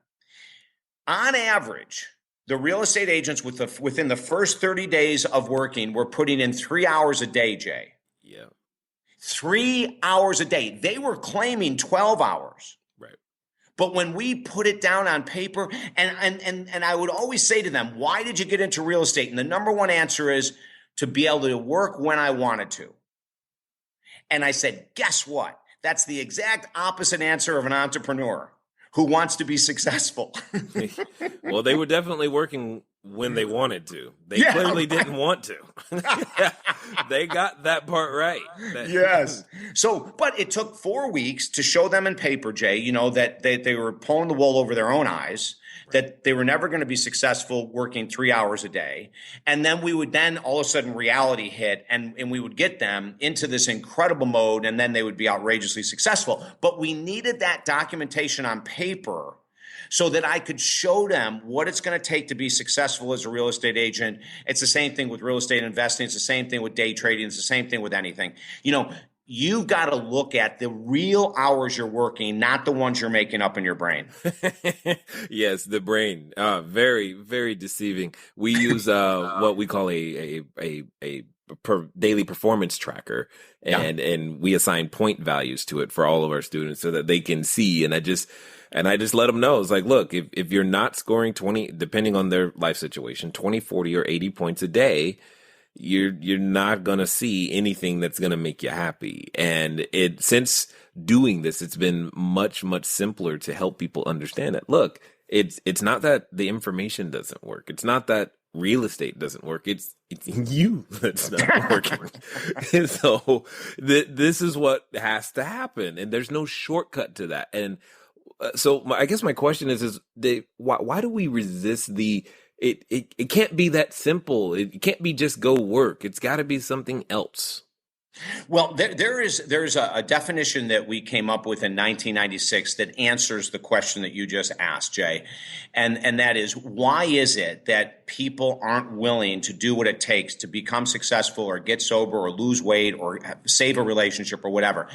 On average, the real estate agents within the first 30 days of working were putting in 3 hours a day, Jay. Yeah. 3 hours a day. They were claiming 12 hours. Right. But when we put it down on paper, and I would always say to them, why did you get into real estate? And the number one answer is to be able to work when I wanted to. And I said, guess what? That's the exact opposite answer of an entrepreneur who wants to be successful. Well, they were definitely working when they wanted to. They clearly didn't want to. They got that part right. Yes. So, but it took 4 weeks to show them in paper, Jay, that they were pulling the wool over their own eyes, that they were never going to be successful working 3 hours a day. And then we would then all of a sudden reality hit and we would get them into this incredible mode and then they would be outrageously successful. But we needed that documentation on paper so that I could show them what it's going to take to be successful as a real estate agent. It's the same thing with real estate investing. It's the same thing with day trading. It's the same thing with anything. You've got to look at the real hours you're working, not the ones you're making up in your brain. Yes, the brain. Very, very deceiving. We use what we call a daily performance tracker, and we assign point values to it for all of our students so that they can see. And I just let them know, it's like, look, if you're not scoring 20, depending on their life situation, 20, 40, or 80 points a day, you're not going to see anything that's going to make you happy. And since doing this, it's been much, much simpler to help people understand that, look, it's not that the information doesn't work. It's not that real estate doesn't work. It's you that's not working. And so this is what has to happen. And there's no shortcut to that. And so I guess my question is why do we resist it can't be that simple. It can't be just go work. It's got to be something else. Well, there's a definition that we came up with in 1996 that answers the question that you just asked, Jay. And that is, why is it that people aren't willing to do what it takes to become successful or get sober or lose weight or save a relationship or whatever?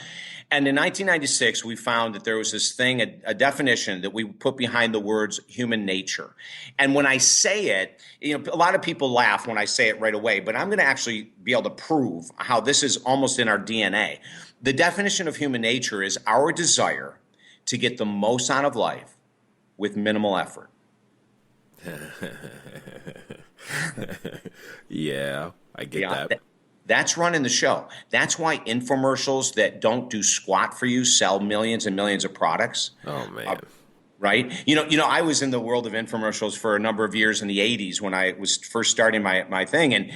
And in 1996, we found that there was this thing, a definition that we put behind the words human nature. And when I say it, a lot of people laugh when I say it right away, but I'm going to actually be able to prove how this is almost in our DNA. The definition of human nature is our desire to get the most out of life with minimal effort. Yeah, I get that. That's running the show. That's why infomercials that don't do squat for you sell millions and millions of products. Oh, man. Right? I was in the world of infomercials for a number of years in the 80s when I was first starting my thing. And,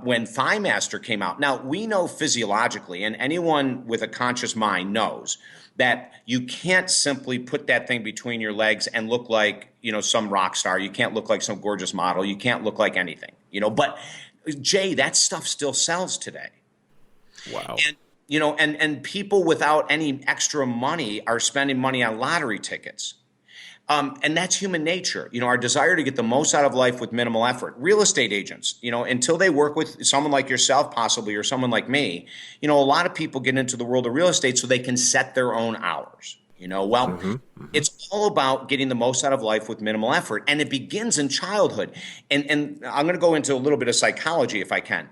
when Thigh Master came out, now we know physiologically, and anyone with a conscious mind knows that you can't simply put that thing between your legs and look like, some rock star. You can't look like some gorgeous model. You can't look like anything, but Jay, that stuff still sells today. Wow. And, and people without any extra money are spending money on lottery tickets. And that's human nature. Our desire to get the most out of life with minimal effort. Real estate agents, until they work with someone like yourself possibly or someone like me, a lot of people get into the world of real estate so they can set their own hours. It's all about getting the most out of life with minimal effort. And it begins in childhood. And I'm going to go into a little bit of psychology if I can.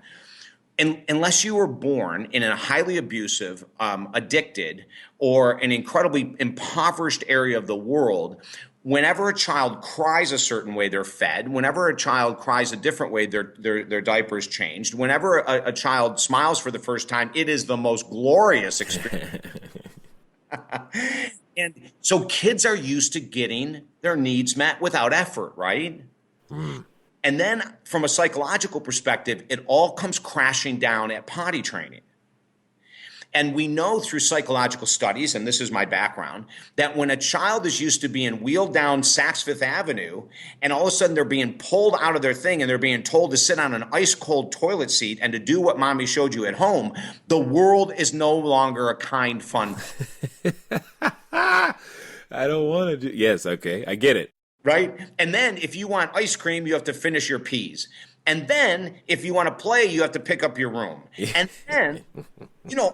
unless you were born in a highly abusive, addicted, or an incredibly impoverished area of the world, whenever a child cries a certain way, they're fed. Whenever a child cries a different way, their diapers changed. Whenever a child smiles for the first time, it is the most glorious experience. And so kids are used to getting their needs met without effort, right? Mm. And then from a psychological perspective, it all comes crashing down at potty training. And we know through psychological studies, and this is my background, that when a child is used to being wheeled down Saks Fifth Avenue, and all of a sudden they're being pulled out of their thing and they're being told to sit on an ice cold toilet seat and to do what mommy showed you at home, the world is no longer a kind, fun. I don't want to do. Yes, okay, I get it. Right? And then if you want ice cream, you have to finish your peas. And then if you want to play, you have to pick up your room. And then,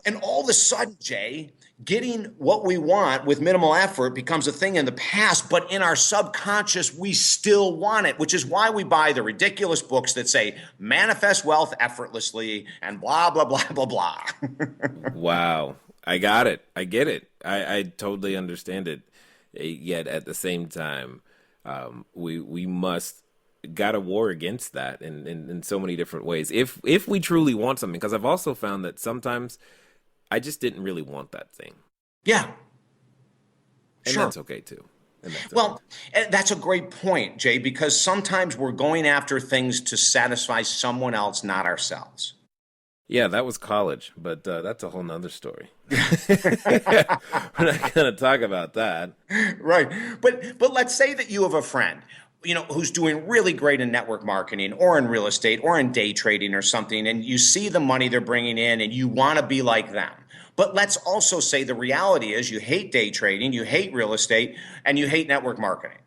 and all of a sudden, Jay, getting what we want with minimal effort becomes a thing in the past, but in our subconscious, we still want it, which is why we buy the ridiculous books that say manifest wealth effortlessly and blah, blah, blah, blah, blah. Wow. I got it. I get it. I totally understand it. Yet at the same time, we must got to war against that in so many different ways. If we truly want something, because I've also found that sometimes I just didn't really want that thing. Yeah. And sure. That's okay too. Well, that's a great point, Jay, because sometimes we're going after things to satisfy someone else, not ourselves. Yeah, that was college, but that's a whole nother story. We're not going to talk about that. Right. But let's say that you have a friend, who's doing really great in network marketing or in real estate or in day trading or something, and you see the money they're bringing in and you want to be like them. But let's also say the reality is you hate day trading, you hate real estate, and you hate network marketing.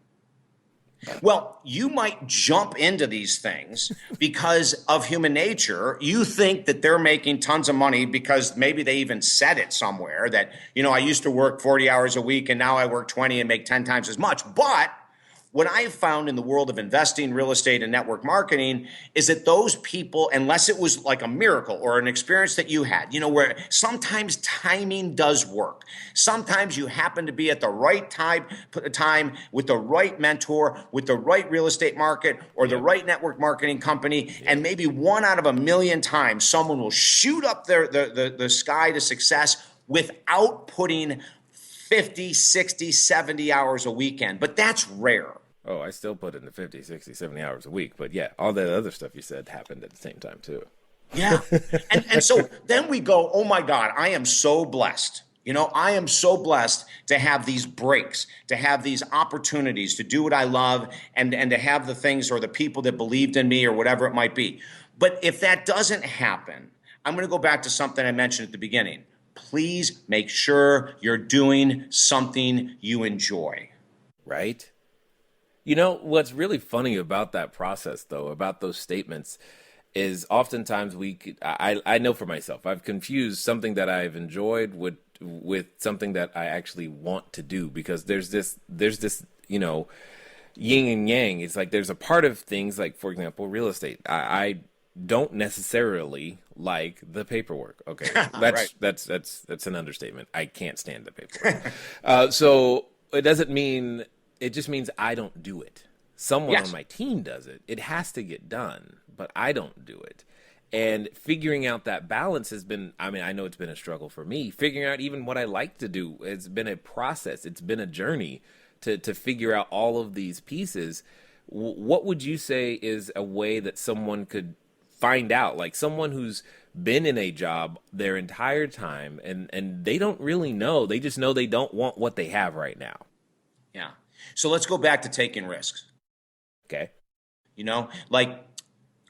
Well, you might jump into these things because of human nature. You think that they're making tons of money because maybe they even said it somewhere that, I used to work 40 hours a week and now I work 20 and make 10 times as much. But what I've found in the world of investing, real estate, and network marketing is that those people, unless it was like a miracle or an experience that you had, where sometimes timing does work. Sometimes you happen to be at the right time with the right mentor, with the right real estate market or the right network marketing company, and maybe 1 out of a million times someone will shoot up the sky to success without putting 50, 60, 70 hours a weekend. But that's rare. Oh, I still put in the 50, 60, 70 hours a week. But yeah, all that other stuff you said happened at the same time too. Yeah. And so then we go, oh my God, I am so blessed. I am so blessed to have these breaks, to have these opportunities to do what I love and to have the things or the people that believed in me or whatever it might be. But if that doesn't happen, I'm going to go back to something I mentioned at the beginning. Please make sure you're doing something you enjoy. Right? What's really funny about that process, though, about those statements, is oftentimes I know for myself, I've confused something that I've enjoyed with something that I actually want to do, because there's this yin and yang. It's like there's a part of things like, for example, real estate. I don't necessarily like the paperwork. Okay, right. that's an understatement. I can't stand the paperwork. So it doesn't mean. It just means I don't do it. Someone on my team does it. It has to get done, but I don't do it. And figuring out that balance has been, I know it's been a struggle for me. Figuring out even what I like to do, it's been a process. It's been a journey to figure out all of these pieces. What would you say is a way that someone could find out, like someone who's been in a job their entire time and they don't really know, they just know they don't want what they have right now? Yeah. So let's go back to taking risks. Okay.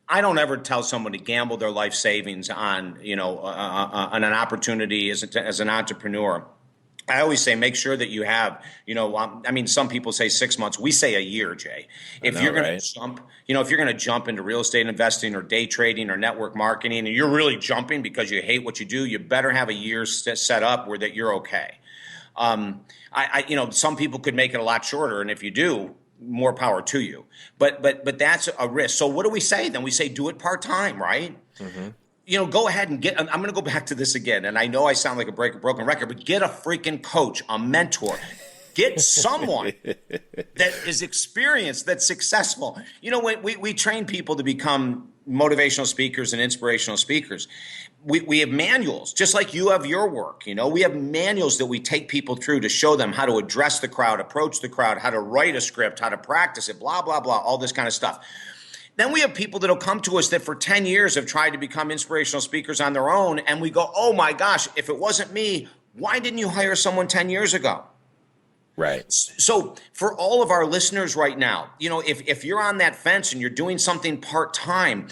I don't ever tell someone to gamble their life savings on, on an opportunity as an entrepreneur. I always say, make sure that you have, some people say 6 months. We say a year, Jay. If you're going to jump, if you're going to jump into real estate investing or day trading or network marketing, and you're really jumping because you hate what you do, you better have a year set up where that you're okay. Some people could make it a lot shorter, and if you do, more power to you. But that's a risk. So what do we say then? We say do it part-time, right? Mm-hmm. go ahead and I'm going to go back to this again. And I know I sound like a broken record, but get a freaking coach, a mentor. Get someone that is experienced, that's successful. When we train people to become motivational speakers and inspirational speakers, we have manuals, just like you have your work. We have manuals that we take people through to show them how to address the crowd, approach the crowd, how to write a script, how to practice it, blah, blah, blah, all this kind of stuff. Then we have people that'll come to us that for 10 years have tried to become inspirational speakers on their own. And we go, oh my gosh, if it wasn't me, why didn't you hire someone 10 years ago? Right. So for all of our listeners right now, if you're on that fence and you're doing something part-time,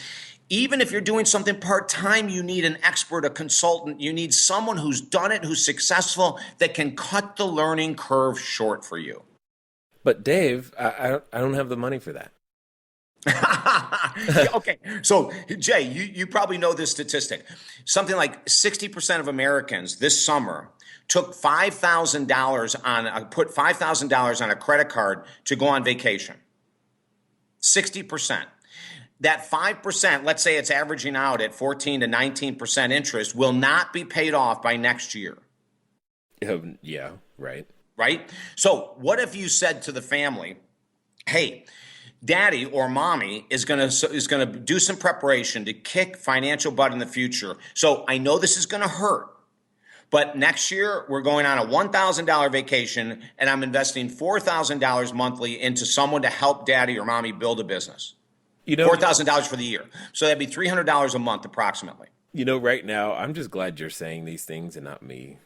even if you're doing something part-time, you need an expert, a consultant. You need someone who's done it, who's successful, that can cut the learning curve short for you. But Dave, I don't have the money for that. Okay. So Jay, you probably know this statistic. Something like 60% of Americans this summer took put $5,000 on a credit card to go on vacation. 60%. That 5%, let's say it's averaging out at 14 to 19% interest, will not be paid off by next year. Yeah, right. Right? So what if you said to the family, hey, Daddy or Mommy is going to do some preparation to kick financial butt in the future. So I know this is going to hurt, but next year we're going on a $1,000 vacation and I'm investing $4,000 monthly into someone to help Daddy or Mommy build a business. $4,000 for the year. So that'd be $300 a month approximately. Right now, I'm just glad you're saying these things and not me.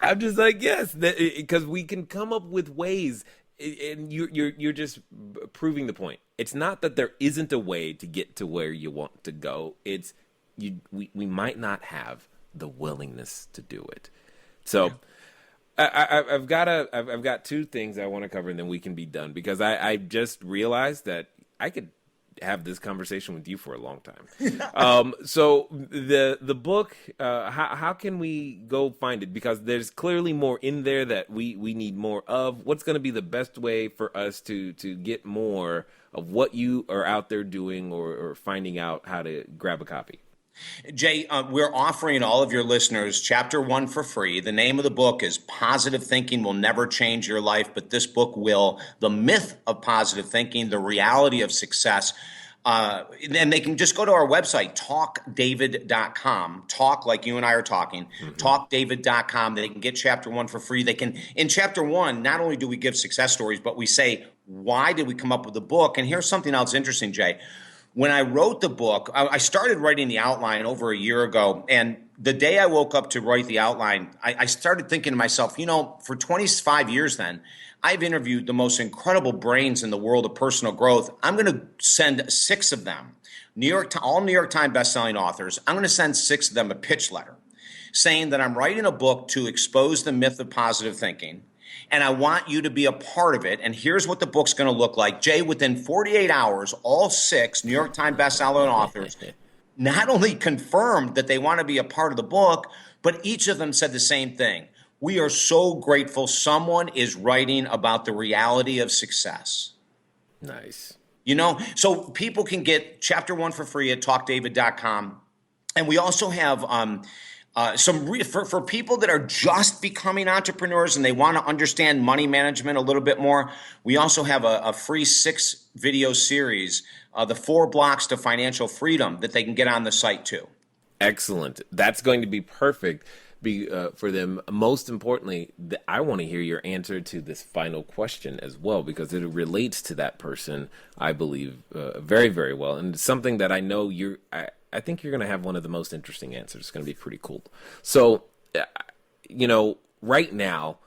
I'm just like, yes, because we can come up with ways. And you're just proving the point. It's not that there isn't a way to get to where you want to go. It's we might not have the willingness to do it. So I've got two things I want to cover, and then we can be done, because I just realized that I could have this conversation with you for a long time. So the book, how can we go find it? Because there's clearly more in there that we need more of. What's going to be the best way for us to get more of what you are out there doing, or finding out how to grab a copy? Jay, we're offering all of your listeners Chapter 1 for free. The name of the book is Positive Thinking Will Never Change Your Life, but this book will. The Myth of Positive Thinking, the Reality of Success. And they can just go to our website, talkdavid.com. Talk like you and I are talking. Mm-hmm. Talkdavid.com. They can get Chapter 1 for free. In Chapter 1, not only do we give success stories, but we say, why did we come up with the book? And here's something else interesting, Jay. When I wrote the book, I started writing the outline over a year ago. And the day I woke up to write the outline, I started thinking to myself, for 25 years then, I've interviewed the most incredible brains in the world of personal growth. I'm going to send 6 of them, all New York Times bestselling authors. I'm going to send 6 of them a pitch letter saying that I'm writing a book to expose the myth of positive thinking. And I want you to be a part of it. And here's what the book's going to look like. Jay, within 48 hours, all 6 New York Times bestselling authors not only confirmed that they want to be a part of the book, but each of them said the same thing. We are so grateful someone is writing about the reality of success. Nice. So people can get Chapter 1 for free at talkdavid.com. And we also have for people that are just becoming entrepreneurs and they want to understand money management a little bit more. We also have a free 6-video series, the 4 blocks to financial freedom, that they can get on the site too. Excellent. That's going to be perfect for them. Most importantly, I want to hear your answer to this final question as well, because it relates to that person, I believe, very, very well. And it's something that I know I think you're going to have one of the most interesting answers. It's going to be pretty cool. So, right now,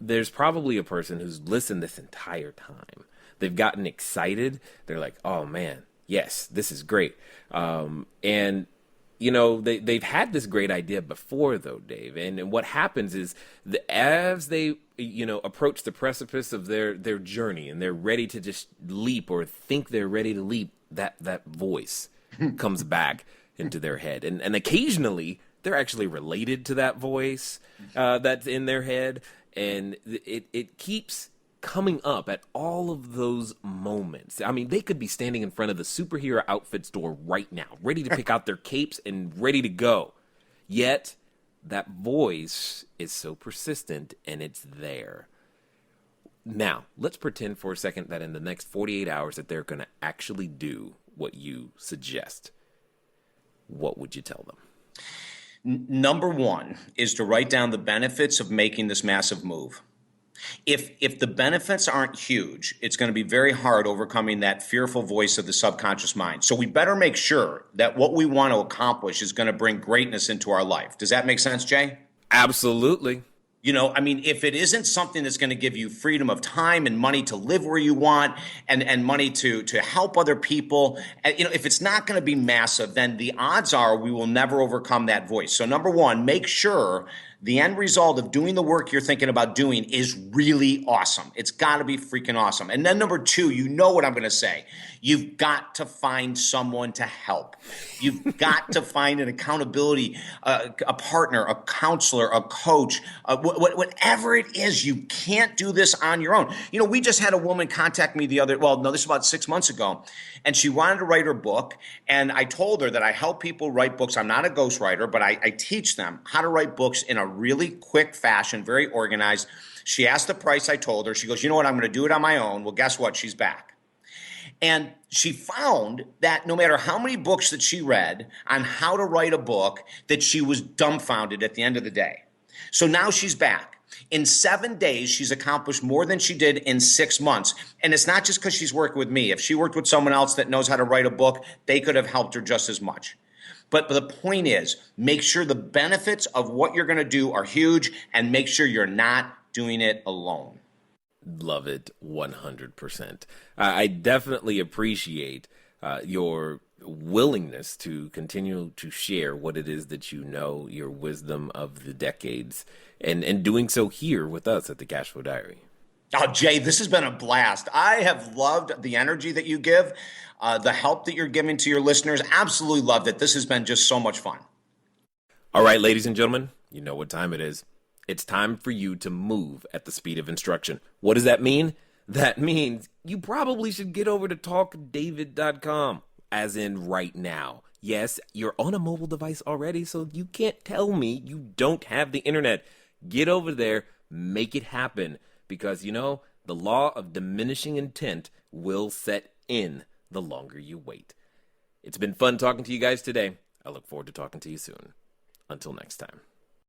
there's probably a person who's listened this entire time. They've gotten excited. They're like, oh man, yes, this is great. And they've had this great idea before, though, Dave. And what happens is as they, approach the precipice of their journey and they're ready to just leap, or think they're ready to leap, that voice comes back into their head. And occasionally they're actually related to that voice that's in their head. And it keeps coming up at all of those moments. I mean, they could be standing in front of the superhero outfit store right now, ready to pick out their capes and ready to go. Yet, that voice is so persistent and it's there. Now, let's pretend for a second that in the next 48 hours that they're going to actually do what you suggest. What would you tell them? Number one is to write down the benefits of making this massive move. If the benefits aren't huge, it's going to be very hard overcoming that fearful voice of the subconscious mind. So we better make sure that what we want to accomplish is going to bring greatness into our life. Does that make sense, Jay? Absolutely. You know, I mean, if it isn't something that's going to give you freedom of time and money to live where you want and money to help other people, if it's not going to be massive, then the odds are we will never overcome that voice. So number one, make sure the end result of doing the work you're thinking about doing is really awesome. It's got to be freaking awesome. And then number two, you know what I'm going to say. You've got to find someone to help. You've got to find an accountability, a partner, a counselor, a coach, whatever it is. You can't do this on your own. You know, we just had a woman contact me this is about 6 months ago, and she wanted to write her book. And I told her that I help people write books. I'm not a ghostwriter, but I teach them how to write books in a really quick fashion, very organized. She asked the price. I told her. She goes, you know what? I'm going to do it on my own. Well, guess what? She's back. And she found that no matter how many books that she read on how to write a book, that she was dumbfounded at the end of the day. So now she's back. In 7 days, she's accomplished more than she did in 6 months. And it's not just because she's working with me. If she worked with someone else that knows how to write a book, they could have helped her just as much. But the point is, make sure the benefits of what you're going to do are huge and make sure you're not doing it alone. Love it 100%. I definitely appreciate your willingness to continue to share what it is that you know, your wisdom of the decades, and doing so here with us at the Cashflow Diary. Oh, Jay, this has been a blast. I have loved the energy that you give, the help that you're giving to your listeners. Absolutely loved it. This has been just so much fun. All right, ladies and gentlemen, you know what time it is. It's time for you to move at the speed of instruction. What does that mean? That means you probably should get over to talkdavid.com, as in right now. Yes, you're on a mobile device already, so you can't tell me you don't have the internet. Get over there, make it happen, because, you know, the law of diminishing intent will set in the longer you wait. It's been fun talking to you guys today. I look forward to talking to you soon. Until next time.